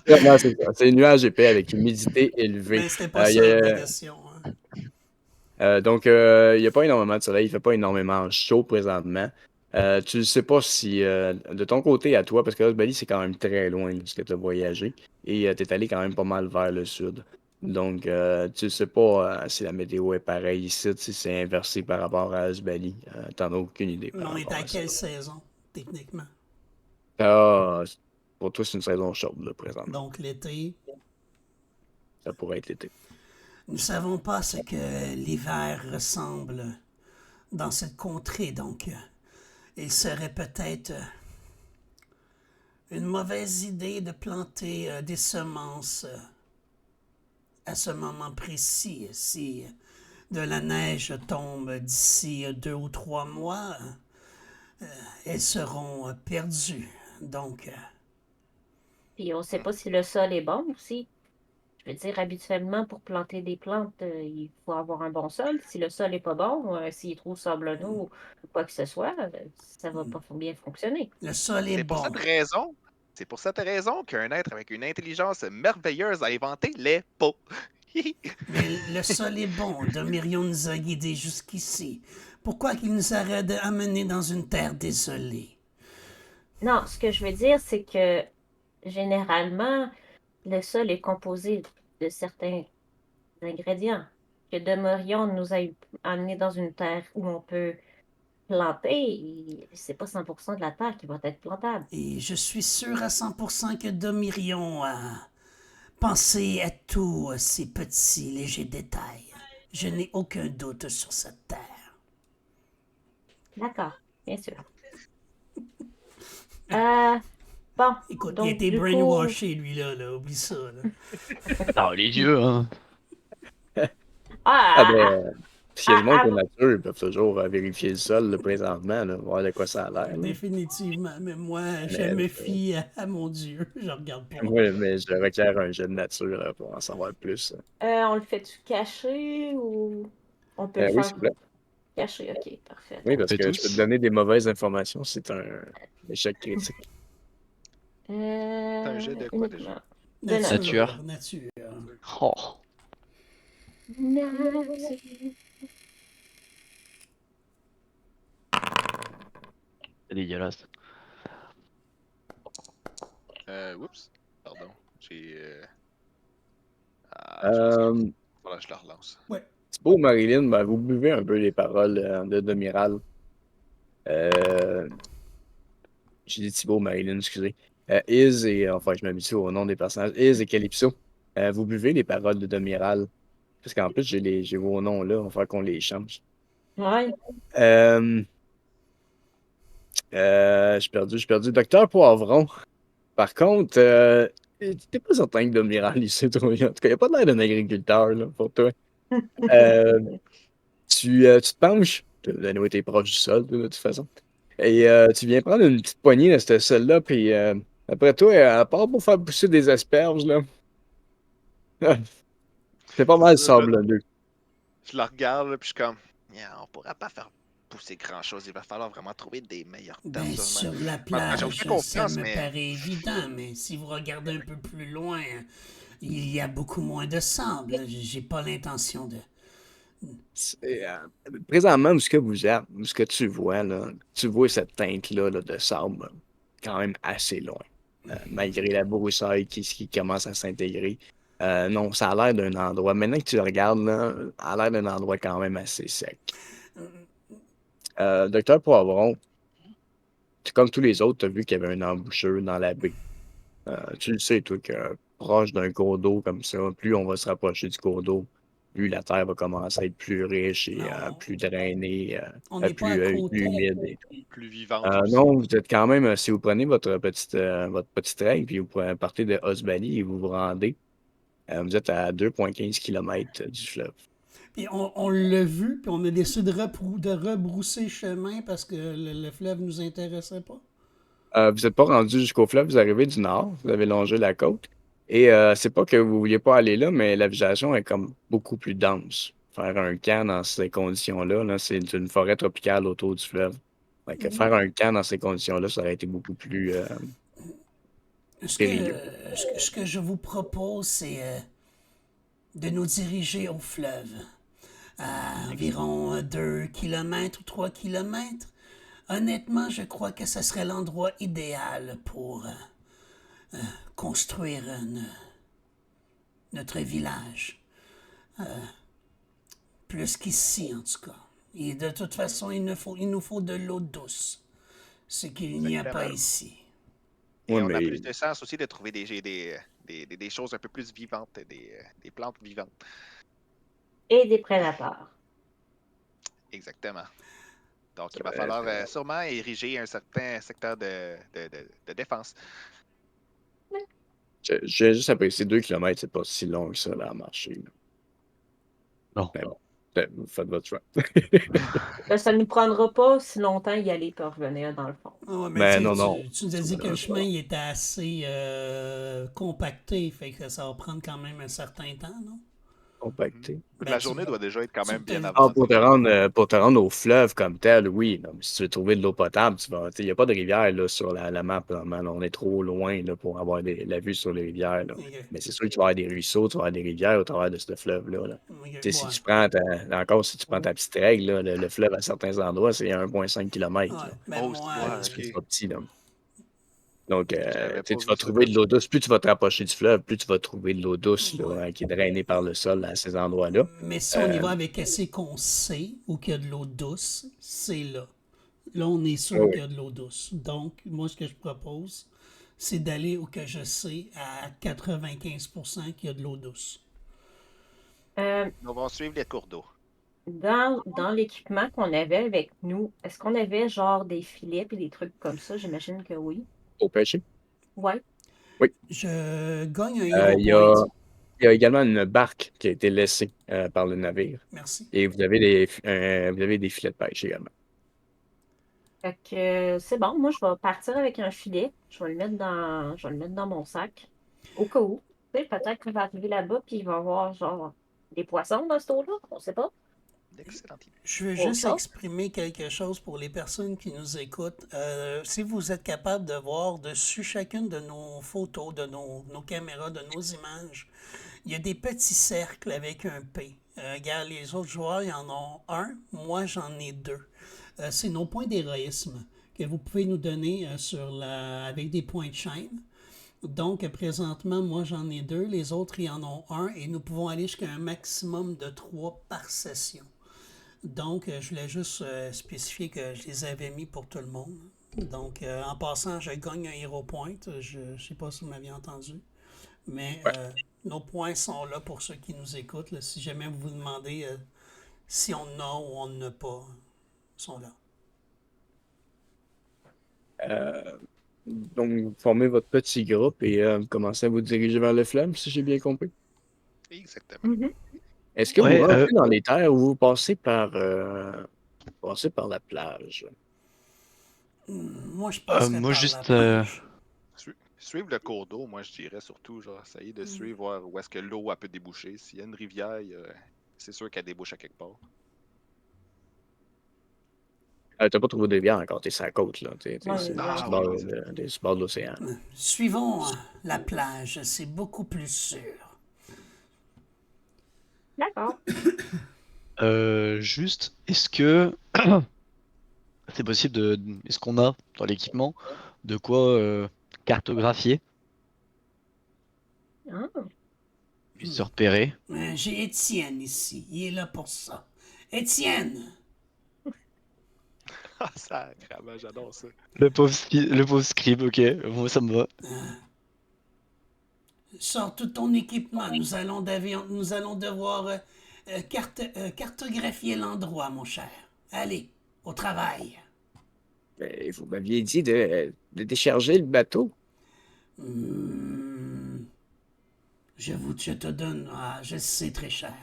présentement, c'est ça. C'est nuages épais avec humidité élevée. Mais c'était pas Il y ça ma a- question. Hein. donc, il n'y a pas énormément de soleil, il fait pas énormément chaud présentement. Tu ne sais pas si, de ton côté à toi, parce que Bali, c'est quand même très loin de ce que tu as voyagé, et tu es allé quand même pas mal vers le sud. Donc, tu ne sais pas si la météo est pareille ici, si c'est inversé par rapport à Asbali. T'en as aucune idée Mais par on est rapport à à ça. quelle saison, techniquement? Ah, pour toi, c'est une saison chaude, là, présentement. Donc l'été. Ça pourrait être l'été. Nous ne savons pas ce que l'hiver ressemble dans cette contrée, donc il serait peut-être une mauvaise idée de planter des semences à ce moment précis. Si de la neige tombe d'ici 2 ou 3 mois, elles seront perdues. Donc, Puis on sait pas si le sol est bon aussi. Je veux dire, habituellement, pour planter des plantes, il faut avoir un bon sol. Si le sol est pas bon, s'il est trop sablonneux ou quoi que ce soit, ça va pas bien fonctionner. le sol est C'est pour bon. cette raison, c'est pour cette raison qu'un être avec une intelligence merveilleuse a inventé les pots. Mais le sol est bon. Domirion nous a guidés jusqu'ici. Pourquoi qu'il nous aurait amenés dans une terre désolée? Non, ce que je veux dire, c'est que généralement, le sol est composé de certains ingrédients. Que Demorion nous a amenés dans une terre où on peut planter, et c'est pas 100% de la terre qui va être plantable. Et je suis sûr à 100% que Domirion a pensé à tous ces petits légers détails. Je n'ai aucun doute sur cette terre. D'accord. Bien sûr. Euh, bon, Écoute, il a donc été du coup, brainwashé, lui-là, là. Oublie ça, là. Non, les dieux, hein. Ah ah, ben, s'il y a du monde à- pour la nature, ils peuvent toujours vérifier le sol là, présentement, là, voir de quoi ça a l'air. Là. Définitivement. Mais moi, je Mais, me fie à mon Dieu. Je regarde pas. ouais, mais je requiers un jet de nature pour en savoir plus. on le fait-tu cacher ou on peut le Oui, faire s'il vous plaît. cacher? Ok, parfait. Oui, On le parce fait que je peux te tous. donner des mauvaises informations, c'est un échec critique. C'est un jet de quoi déjà? Uniquement. De nature. Nature. Nature. Oh, c'est dégueulasse. Oups. Pardon. J'ai. Euh, Voilà, je la relance. Ouais. Thibaut, Marilyn, ben, vous buvez un peu les paroles de Demiral. Euh, j'ai dit Thibaut, Marilyn, excusez. Iz et, enfin, je m'habitue au nom des personnages, Iz et Calypso. Vous buvez les paroles de Demiral. Parce qu'en plus, j'ai vos noms là, on va faire qu'on les change. Ouais. Euh, j'ai perdu. Docteur Poivron. Par contre, t'es pas certain que Demiral, il sait trop bien. En tout cas, il a pas l'air d'un agriculteur, là, pour toi. Euh, tu te penches, anyway, t'es proche du sol, toi, de toute façon. Et tu viens prendre une petite poignée de ce sol-là, puis après toi, à part pour faire pousser des asperges, là, c'est pas mal C'est ça, sablonneux. je la regarde, là, puis je suis comme, yeah, on pourra pas faire pousser grand-chose. Il va falloir vraiment trouver des meilleures terres. Ben, sur la J'ai aucune plage, ça confiance, me mais paraît évident, mais si vous regardez un peu plus loin, il y a beaucoup moins de sable. J'ai pas l'intention de... C'est, présentement, où ce que vous êtes, où ce que tu vois, là, tu vois cette teinte-là là, de sable quand même assez loin. Malgré la broussaille qui commence à s'intégrer. Non, ça a l'air d'un endroit. Maintenant que tu le regardes, là, ça a l'air d'un endroit quand même assez sec. Docteur Poivron, comme tous les autres, tu as vu qu'il y avait un embouchure dans la baie. Tu le sais, toi, que proche d'un cours d'eau comme ça, plus on va se rapprocher du cours d'eau, plus la terre va commencer à être plus riche et Non, plus drainée, on n'est pas à plus côté. humide. Et tout. plus vivante aussi. Non, vous êtes quand même, si vous prenez votre petite règle, puis vous partez de Osbali et vous vous rendez, vous êtes à 2,15 km du fleuve. Puis on l'a vu, puis on a décidé de rebrousser chemin parce que le fleuve nous intéressait pas. Vous n'êtes pas rendu jusqu'au fleuve, vous arrivez du nord, vous avez longé la côte. Et c'est pas que vous vouliez pas aller là, mais la végétation est comme beaucoup plus dense. Faire un camp dans ces conditions-là, là, c'est une forêt tropicale autour du fleuve. Fait que faire un camp dans ces conditions-là, ça aurait été beaucoup plus périlleux. Ce que je vous propose, c'est de nous diriger au fleuve, à environ 2 kilomètres ou 3 kilomètres. Honnêtement, je crois que ce serait l'endroit idéal pour construire notre village. Plus qu'ici, en tout cas. Et de toute façon, il nous faut de l'eau douce, ce qu'il n'y a pas Exactement. ici. Et Oui, on a mais plus de sens aussi de trouver des choses un peu plus vivantes, des plantes vivantes. Et des prédateurs. Exactement. Donc, il va falloir sûrement ériger un certain secteur de défense. j'ai juste apprécié 2 km, c'est pas si long que ça là, à marcher. Là. Non. Mais bon, vous faites votre choix. Ben, ça ne nous prendra pas si longtemps y aller pour revenir, dans le fond. Oh, mais Mais non, non. tu nous as dit que le chemin il était assez compacté, fait que ça va prendre quand même un certain temps, non? Compacté. Ben, La journée doit déjà être quand même bien Ah, avancée. pour te rendre au fleuve comme tel, oui. Non, mais si tu veux trouver de l'eau potable, il n'y a pas de rivière là, sur la map. Vraiment, là. On est trop loin là, pour avoir la vue sur les rivières. Là. Ok. Mais c'est sûr que tu vas avoir des ruisseaux, tu vas avoir des rivières au travers de ce fleuve-là. Là. Ok, Tu sais, Si ouais. tu prends encore si tu prends ta petite règle, là, le fleuve à certains endroits, c'est 1,5 km. Ouais, Là. ben Oh, moi, ouais, Un petit peu ok. trop petit. Là. Donc, J'avais tu sais, pas tu vu vas ça trouver comme de ça. l'eau douce. Plus tu vas te rapprocher du fleuve, plus tu vas trouver de l'eau douce là, ouais. qui est drainée par le sol à ces endroits-là. Mais si on y va avec assez qu'on sait ou qu'il y a de l'eau douce, c'est là. Là, on est sûr Oui. qu'il y a de l'eau douce. Donc, moi, ce que je propose, c'est d'aller où que je sais à 95% qu'il y a de l'eau douce. Euh, On va suivre les cours d'eau. dans l'équipement qu'on avait avec nous, est-ce qu'on avait genre des filets et des trucs comme ça? J'imagine que oui. Au pêcher. Ouais. Oui. Je gagne un Euh, Hero il y Point. a, il y a également une barque qui a été laissée par le navire. Merci. Et vous avez des filets de pêche également. Fait que c'est bon, moi je vais partir avec un filet. Je vais le mettre dans mon sac. Au cas où. Tu sais, peut-être qu'on va arriver là-bas puis il va y avoir genre des poissons dans ce eau-là. On sait pas. Excellente idée. Je veux Autre juste chose? exprimer quelque chose pour les personnes qui nous écoutent. Si vous êtes capable de voir dessus chacune de nos photos, de nos caméras, de nos images, il y a des petits cercles avec un P. Regarde, les autres joueurs, ils en ont un. Moi, j'en ai deux. C'est nos points d'héroïsme que vous pouvez nous donner avec des points de chaîne. Donc, présentement, moi, j'en ai deux. Les autres, ils en ont un. Et nous pouvons aller jusqu'à un maximum de 3 par session. Donc, je voulais juste spécifier que je les avais mis pour tout le monde. Donc, en passant, je gagne un Hero Point. Je ne sais pas si vous m'aviez entendu. Mais Ouais. nos points sont là pour ceux qui nous écoutent. Là. Si jamais vous vous demandez si on en a ou on n'en a pas, ils sont là. Donc, vous formez votre petit groupe et vous commencez à vous diriger vers le fleuve, si j'ai bien compris. Exactement. Mhm. Est-ce que vous Ouais, rentrez dans les terres ou vous passez par la plage? Moi, je passerais moi par la juste, plage. Suivre le cours d'eau, moi je dirais surtout, genre, essayer de suivre, voir où est-ce que l'eau elle peut déboucher. S'il y a une rivière, c'est sûr qu'elle débouche à quelque part. T'as pas trouvé de rivière encore, t'es sur la côte, là. Ouais, C'est ouais. sur Ah le oui, bord non, c'est vrai. sur le bord de l'océan. Suivons la plage. C'est beaucoup plus sûr. D'accord. juste, est-ce que c'est possible est-ce qu'on a dans l'équipement de quoi cartographier, Ah. puis se repérer? J'ai Étienne ici. Il est là pour ça. Étienne! Ah, sacrément, j'adore ça. Le pauvre scribe, ok, moi ça me va. Sors tout ton équipement. Nous allons devoir cartographier l'endroit, mon cher. Allez, au travail. Vous m'aviez dit de décharger le bateau. Je te donne. Ah, je sais, très cher.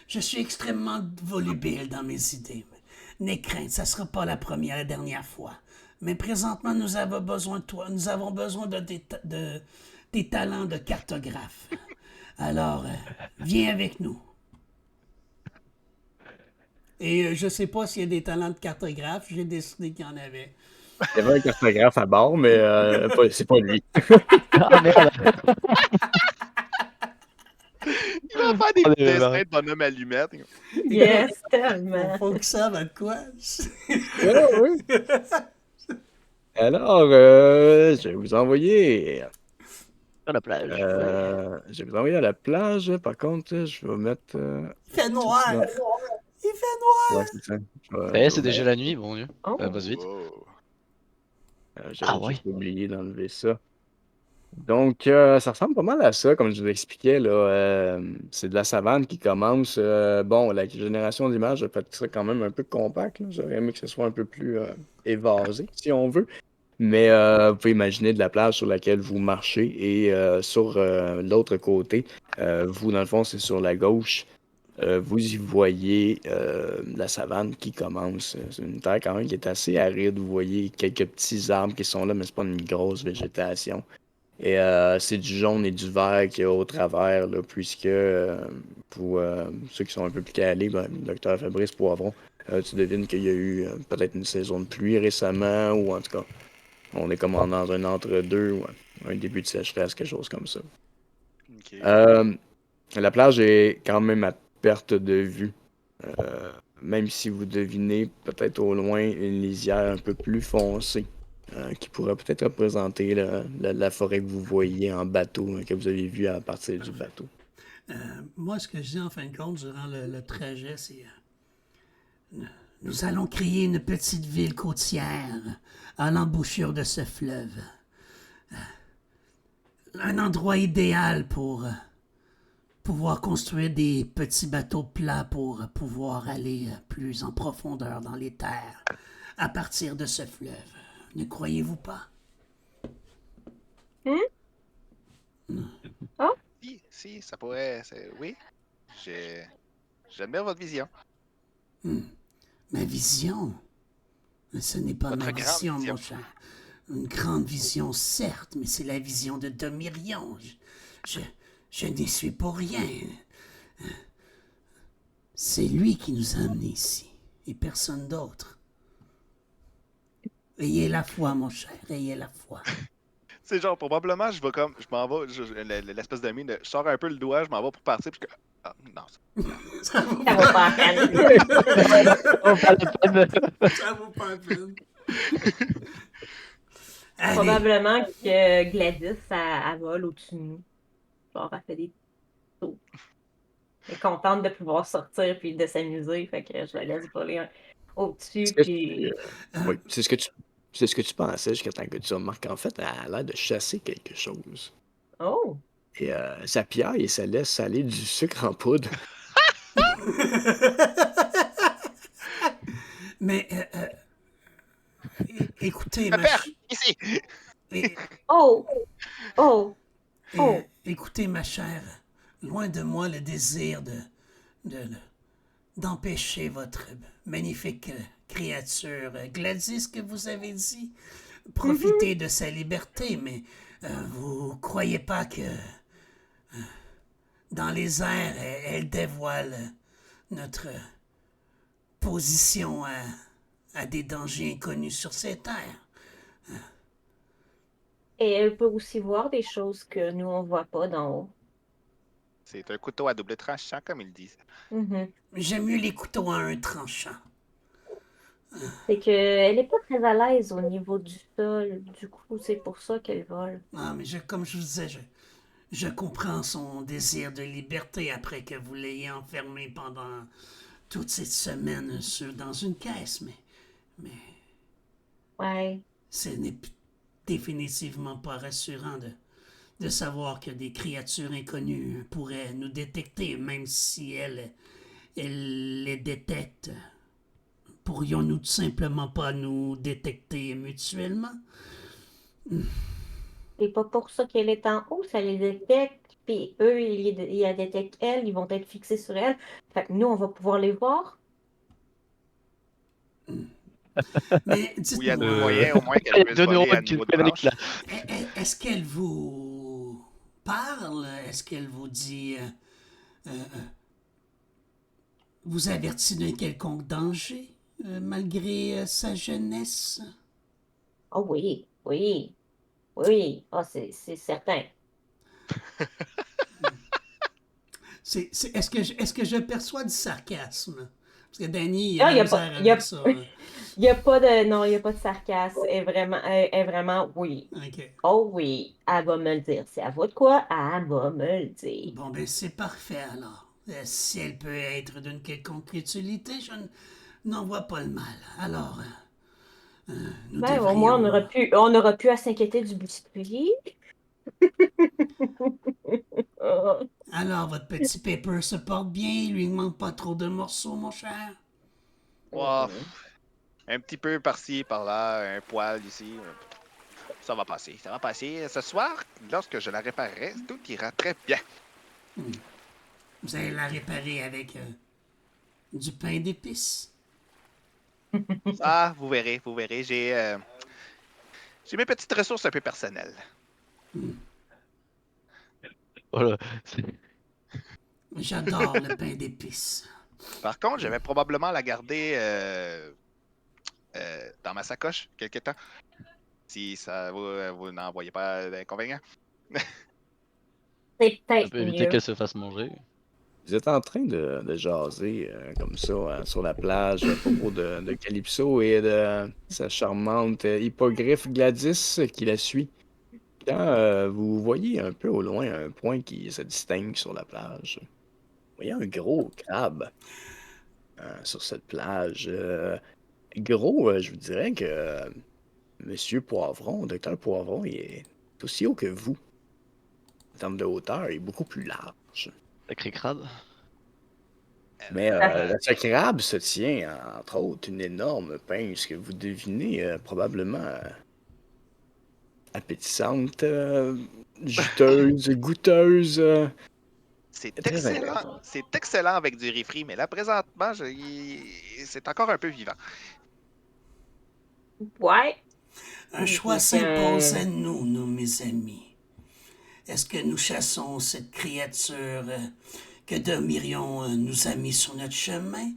Je suis extrêmement volubile dans mes idées. N'aie crainte, ça ne sera pas la dernière fois. Mais présentement, nous avons besoin de toi. Nous avons besoin de tes talents de cartographe. Alors, viens avec nous. Et je sais pas s'il y a des talents de cartographe. J'ai décidé qu'il y en avait. Il y avait un cartographe à bord, mais c'est pas lui. Ah merde! Il va faire des On petits est dessins barré. de bonhomme allumette. Yes, tellement. Faut que ça va de quoi? Ah, oui. Alors, je vais vous envoyer. Sur la plage. Ouais. Je vais vous envoyer à la plage. Par contre, je vais mettre. Il fait noir! tout ça. Il fait noir! Ouais, c'est ça. C'est déjà la nuit, bon Dieu. Oh. Ça passe vite. Wow. J'avais Ah ouais. juste oublié d'enlever ça. Donc, ça ressemble pas mal à ça, comme je vous expliquais, là. C'est de la savane qui commence. Bon, la génération d'images a fait ça quand même un peu compact, là. J'aurais aimé que ce soit un peu plus évasé, si on veut. Mais vous pouvez imaginer de la plage sur laquelle vous marchez et sur l'autre côté, vous, dans le fond, c'est sur la gauche. Vous y voyez la savane qui commence. C'est une terre quand même qui est assez aride. Vous voyez quelques petits arbres qui sont là, mais c'est pas une grosse végétation. Et c'est du jaune et du vert qu'il y a au travers, là, puisque pour ceux qui sont un peu plus calés, ben, le docteur Fabrice Poivron, tu devines qu'il y a eu peut-être une saison de pluie récemment, ou en tout cas, on est comme dans un entre-deux, ou un début de sécheresse, quelque chose comme ça. Ok. La plage est quand même à perte de vue. Même si vous devinez peut-être au loin une lisière un peu plus foncée qui pourrait peut-être représenter la forêt que vous voyez en bateau, que vous avez vu à partir du bateau. Moi, ce que je dis en fin de compte durant le trajet, c'est nous allons créer une petite ville côtière à l'embouchure de ce fleuve. Un endroit idéal pour pouvoir construire des petits bateaux plats pour pouvoir aller plus en profondeur dans les terres à partir de ce fleuve. Ne croyez-vous pas? Oh, Si, ça pourrait. Oui, j'admire votre vision. Ma vision? Ce n'est pas ma Votre grande vision, vision. mon cher. Une grande vision, certes, mais c'est la vision de Domirion. Je n'y suis pour rien. C'est lui qui nous a amenés ici, et personne d'autre. Ayez la foi, mon cher, ayez la foi. C'est genre, probablement, je m'en vais, l'espèce de mine, je sors un peu le doigt, je m'en vais pour partir, puis ah, non, Ça vaut ça vaut pas la peine. Oh, pas la peine. Ça vaut pas la peine. Allez, Probablement que Gladys, elle vole au-dessus de nous. Genre, elle fait des sauts. Elle est contente de pouvoir sortir puis de s'amuser. Fait que je la laisse voler au-dessus. Est-ce que- Puis. Oui, c'est ce que tu pensais jusqu'à temps que tu remarques qu'en fait, elle a l'air de chasser quelque chose. Oh! Et ça piaille et ça laisse aller du sucre en poudre. mais écoutez, ma ma père, ch- ici! é- Oh! Oh! Oh! écoutez, ma chère, loin de moi le désir d'empêcher votre magnifique créature Gladys que vous avez dit profiter de sa liberté, mais vous croyez pas que dans les airs, elle dévoile notre position à des dangers inconnus sur ces terres? Et elle peut aussi voir des choses que nous, on voit pas d'en haut. C'est un couteau à double tranchant, comme ils disent. Mhm. J'aime mieux les couteaux à un tranchant. C'est qu'elle est pas très à l'aise au niveau du sol. Du coup, c'est pour ça qu'elle vole. Ah, mais comme je vous disais, je comprends son désir de liberté après que vous l'ayez enfermé pendant toute cette semaine dans une caisse, mais Ouais. ce n'est définitivement pas rassurant de savoir que des créatures inconnues pourraient nous détecter, même si elles les détectent. Pourrions-nous tout simplement pas nous détecter mutuellement? C'est pas pour ça qu'elle est en haut, ça les détecte. Puis eux, ils la détectent elle, ils vont être fixés sur elle. Fait que nous, on va pouvoir les voir. Mais Où il y a dites-moi, moyen, au moins, Il y qu'elle a puisse deux voler à neurones qui niveau se de connectent branche. là. est-ce qu'elle vous parle? Est-ce qu'elle vous dit... vous avertit d'un quelconque danger, malgré sa jeunesse? Oh oui, oui, oui. Ah, c'est certain. Est-ce que je perçois du sarcasme? Parce que Danny, il Ah, a il la y a pas, misère il y a, avec ça. Hein. il y a pas de, non, il y a pas de sarcasme. Elle est vraiment, oui. OK. Oh oui, elle va me le dire. Si elle voit de quoi, elle va me le dire. Bon, ben c'est parfait alors. Si elle peut être d'une quelconque utilité, je n'en vois pas le mal. Alors, nous Ben, au moins, devrions... on aura pu à s'inquiéter du biscuit. Ah. Alors, votre petit Pepper se porte bien, il lui manque pas trop de morceaux, mon cher? Ouah, un petit peu par-ci, par-là, un poil ici. Ça va passer, ça va passer. Ce soir, lorsque je la réparerai, tout ira très bien. Vous allez la réparer avec du pain d'épices? Ah, vous verrez, vous verrez. J'ai mes petites ressources un peu personnelles. Voilà. J'adore le pain d'épices. Par contre, je vais probablement la garder dans ma sacoche quelque temps. Si ça vous n'en voyez pas d'inconvénient. C'est Ça peut-être peut éviter mieux. qu'elle se fasse manger. Vous êtes en train de jaser comme ça sur la plage à propos de Calypso et de sa charmante hippogriffe Gladys qui la suit. Quand vous voyez un peu au loin un point qui se distingue sur la plage, vous voyez un gros crabe sur cette plage. Gros, je vous dirais que Monsieur Poivron, Docteur Poivron, il est aussi haut que vous. En termes de hauteur, il est beaucoup plus large. Sacré crabe. Mais Ah. ce crabe se tient, entre autres, une énorme pince que vous devinez probablement appétissante, juteuse, goûteuse. Très intéressant. C'est excellent avec du riz frit, mais là, présentement, c'est encore un peu vivant. Ouais. Un choix s'impose à nous, mes amis. Est-ce que nous chassons cette créature que Domirion nous a mis sur notre chemin?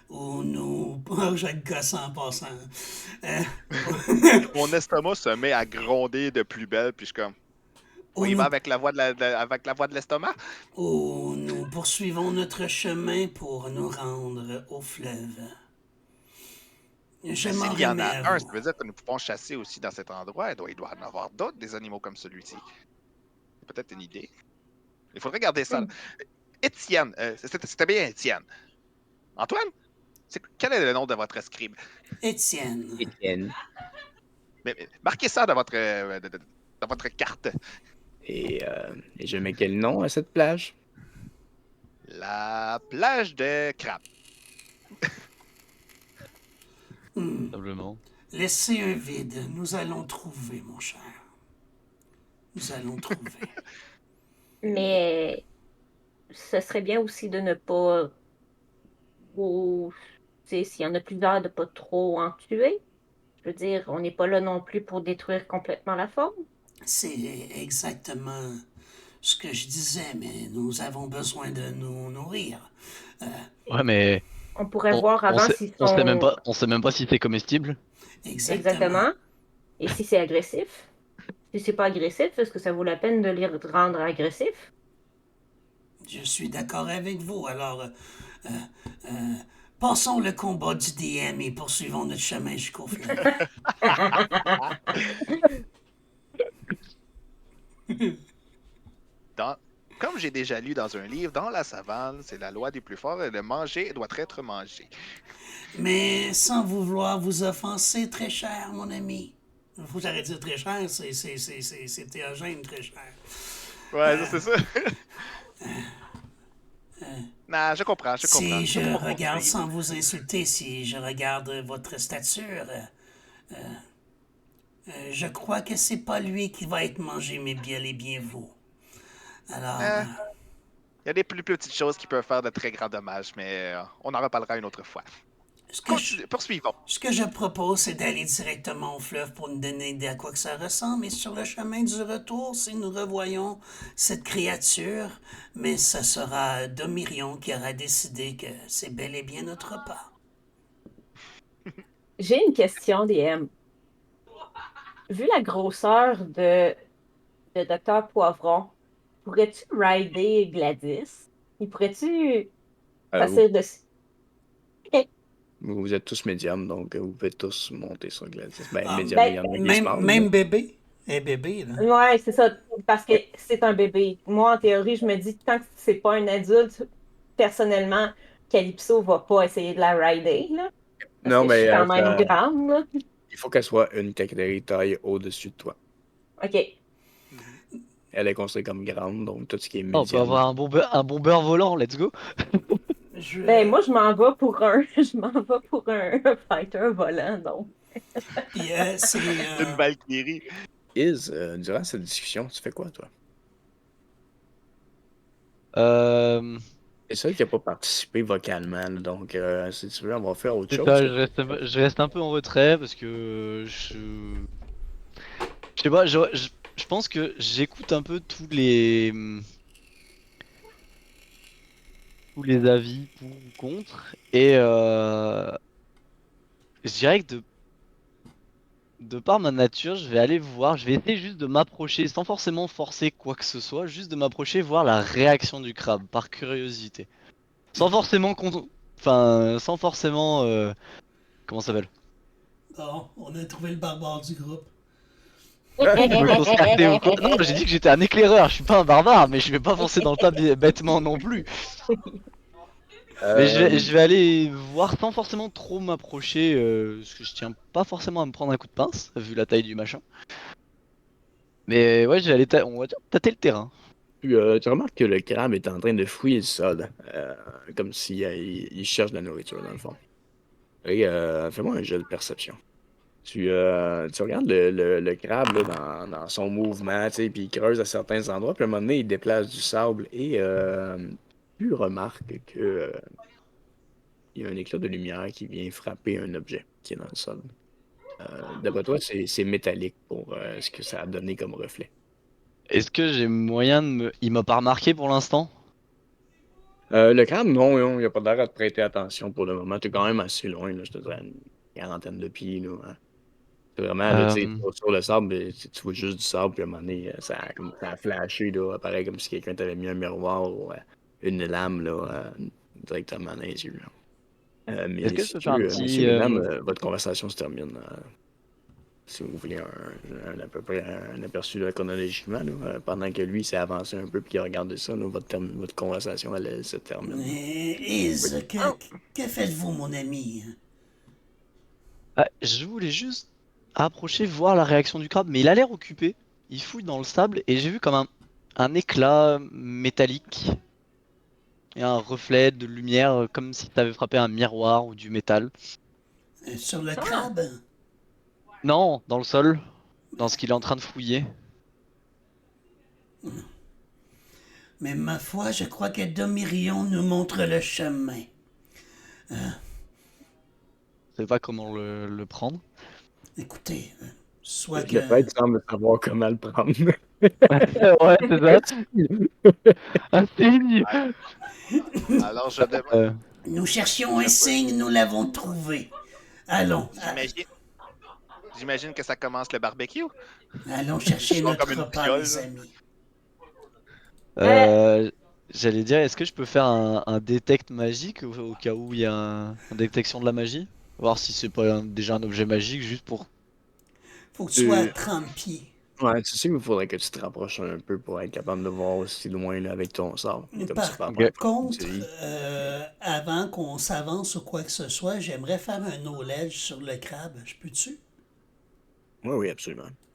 Ou nous... Oh, je le gosse en passant. Euh, Mon estomac se met à gronder de plus belle, puis je suis comme. ou, Oui, il nous, va avec la voix avec la voix de l'estomac. ou nous poursuivons notre chemin pour nous rendre au fleuve. Je Mais m'en s'il y en remets a à un, vous. ça veut dire que nous pouvons chasser aussi dans cet endroit. Il doit en avoir d'autres, des animaux comme celui-ci. C'est peut-être une idée. Il faudrait garder ça. Étienne, c'était bien Étienne. Antoine, quel est le nom de votre scribe? Étienne. Étienne. Mais marquez ça dans dans votre carte. Et je mets quel nom à cette plage? La plage de crabe. Simplement. Laissez un vide. Nous allons trouver, mon cher. Nous allons trouver. Mais ce serait bien aussi de ne pas trop, tu sais, s'il y en a plusieurs, de pas trop en tuer. Je veux dire, on n'est pas là non plus pour détruire complètement la faune. C'est exactement ce que je disais, mais nous avons besoin de nous nourrir. Ouais, mais On pourrait on, voir on avant sait, s'ils on sont sait même pas si c'est comestible. Exactement. exactement et si c'est agressif. Si c'est pas agressif, est-ce que ça vaut la peine de les rendre agressifs? Je suis d'accord avec vous. Alors, passons le combat du DM et poursuivons notre chemin jusqu'au fleuve. Dans- Comme j'ai déjà lu dans un livre, dans la savane, c'est la loi des plus forts et le manger doit être mangé. Mais sans vouloir vous offenser, très cher, mon ami. Faut que j'arrête de dire très cher, c'est théogène, très cher. Ouais, ça, c'est ça. Non, je comprends, je comprends. Si Je je peux pas regarde, conseiller. sans vous insulter, si je regarde votre stature, je crois que c'est pas lui qui va être mangé, mais bien les bien vous. Alors, Euh, Il y a des plus petites choses qui peuvent faire de très grands dommages, mais on en reparlera une autre fois. Poursuivons. ce que je propose, c'est d'aller directement au fleuve pour nous donner idée à quoi que ça ressemble. Et sur le chemin du retour, si nous revoyons cette créature, mais ce sera Domirion qui aura décidé que c'est bel et bien notre repas. J'ai une question, DM. Vu la grosseur de Docteur Poivron, pourrais-tu rider Gladys? Il pourrait-tu Vous, passer dessus? Ok. vous êtes tous médiums, donc vous pouvez tous monter sur Gladys. Ben, Ah, médium, il Ben, y en a qui se même, parlent, là. même bébé est bébé, là. ouais, c'est ça, parce que c'est un bébé. Moi, en théorie, je me dis, tant que c'est pas un adulte, personnellement, Calypso va pas essayer de la rider, là, parce Non, que je suis mais quand même grande, là. il faut qu'elle soit une catégorie taille au-dessus de toi. OK. Elle est considérée comme grande, donc tout ce qui est Oh, on peut médium. avoir un bombeur volant, let's go. Je, Ben, moi, je m'en vais pour je m'en vais pour un fighter volant, donc. puis, c'est, Une Valkyrie. Iz, durant cette discussion, tu fais quoi, toi? Euh, C'est seul qui n'a pas participé vocalement, là, donc si tu veux, on va faire autre c'est chose. ça, je reste un peu en retrait parce que je sais pas, je pense que j'écoute un peu tous les avis pour ou contre et je dirais que de par ma nature, je vais aller voir, je vais essayer juste de m'approcher sans forcément forcer quoi que ce soit, juste de m'approcher, voir la réaction du crabe par curiosité. Sans forcément sans forcément comment ça s'appelle? bon, on a trouvé le barbare du groupe. Me conscarter ou quoi? Non, j'ai dit que j'étais un éclaireur, je suis pas un barbare, mais je vais pas foncer dans le tas bêtement non plus. Mais je vais aller voir sans forcément trop m'approcher, parce que je tiens pas forcément à me prendre un coup de pince, vu la taille du machin. Mais ouais, je vais aller on va dire, tâter le terrain. Tu remarques que le crabe est en train de fouiller le sol, comme si il cherche de la nourriture, dans le fond. Et fais-moi un jet de perception. Tu regardes le crabe là, dans son mouvement, tu sais, puis il creuse à certains endroits, puis à un moment donné, il déplace du sable et tu remarques que il y a un éclat de lumière qui vient frapper un objet qui est dans le sol. D'après toi, c'est métallique pour ce que ça a donné comme reflet. Est-ce que j'ai moyen de me... Il m'a pas remarqué pour l'instant? Le crabe, non, non, il n'y a pas l'air à te prêter attention pour le moment. Tu es quand même assez loin, là, je te dirais une quarantaine de pieds. Là, hein. C'est vraiment, là, tu sais, Euh, sur le sable, tu vois juste du sable, puis à un moment donné, ça a flashé, là, pareil comme si quelqu'un t'avait mis un miroir ou une lame là, directement dans les yeux. Là. Est-ce Mais que je si peux tu faire un veux, petit... Monsieur William, votre conversation se termine. Si vous voulez à peu près un aperçu là, chronologiquement, là, pendant que lui s'est avancé un peu puis qu'il regarde ça, là, votre conversation, elle se termine. Oui. Iz, que faites-vous, mon ami? Je voulais juste approcher, voir la réaction du crabe, mais il a l'air occupé. Il fouille dans le sable et j'ai vu comme un éclat métallique et un reflet de lumière, comme si t'avais frappé un miroir ou du métal. Sur le Ah! crabe? Non, dans le sol, dans ce qu'il est en train de fouiller. Mais ma foi, je crois que Domirion nous montre le chemin. Je sais pas comment le prendre. Écoutez, soit que... Le prêtre semble savoir comment le prendre. Ouais, c'est ça. Un signe. Alors, je demande. Euh, Nous cherchions un Je, signe, nous l'avons trouvé. Allons, j'imagine, j'imagine que ça commence le barbecue. allons Je chercher sors comme notre une repas, fiole, mes là. amis. Euh, euh, J'allais dire, est-ce que je peux faire un détect magique au cas où il y a une détection de la magie? Voir si c'est pas déjà un objet magique, juste pour... Faut que tu sois à Tu, 30 pieds. ouais, tu sais qu'il faudrait que tu te rapproches un peu pour être capable de voir aussi loin là, avec ton sort. Comme c'est Par pas la Ok. première fois que tu contre, l'utilises. avant qu'on s'avance ou quoi que ce soit, j'aimerais faire un knowledge sur le crabe. Je peux-tu? Oui, oui, absolument.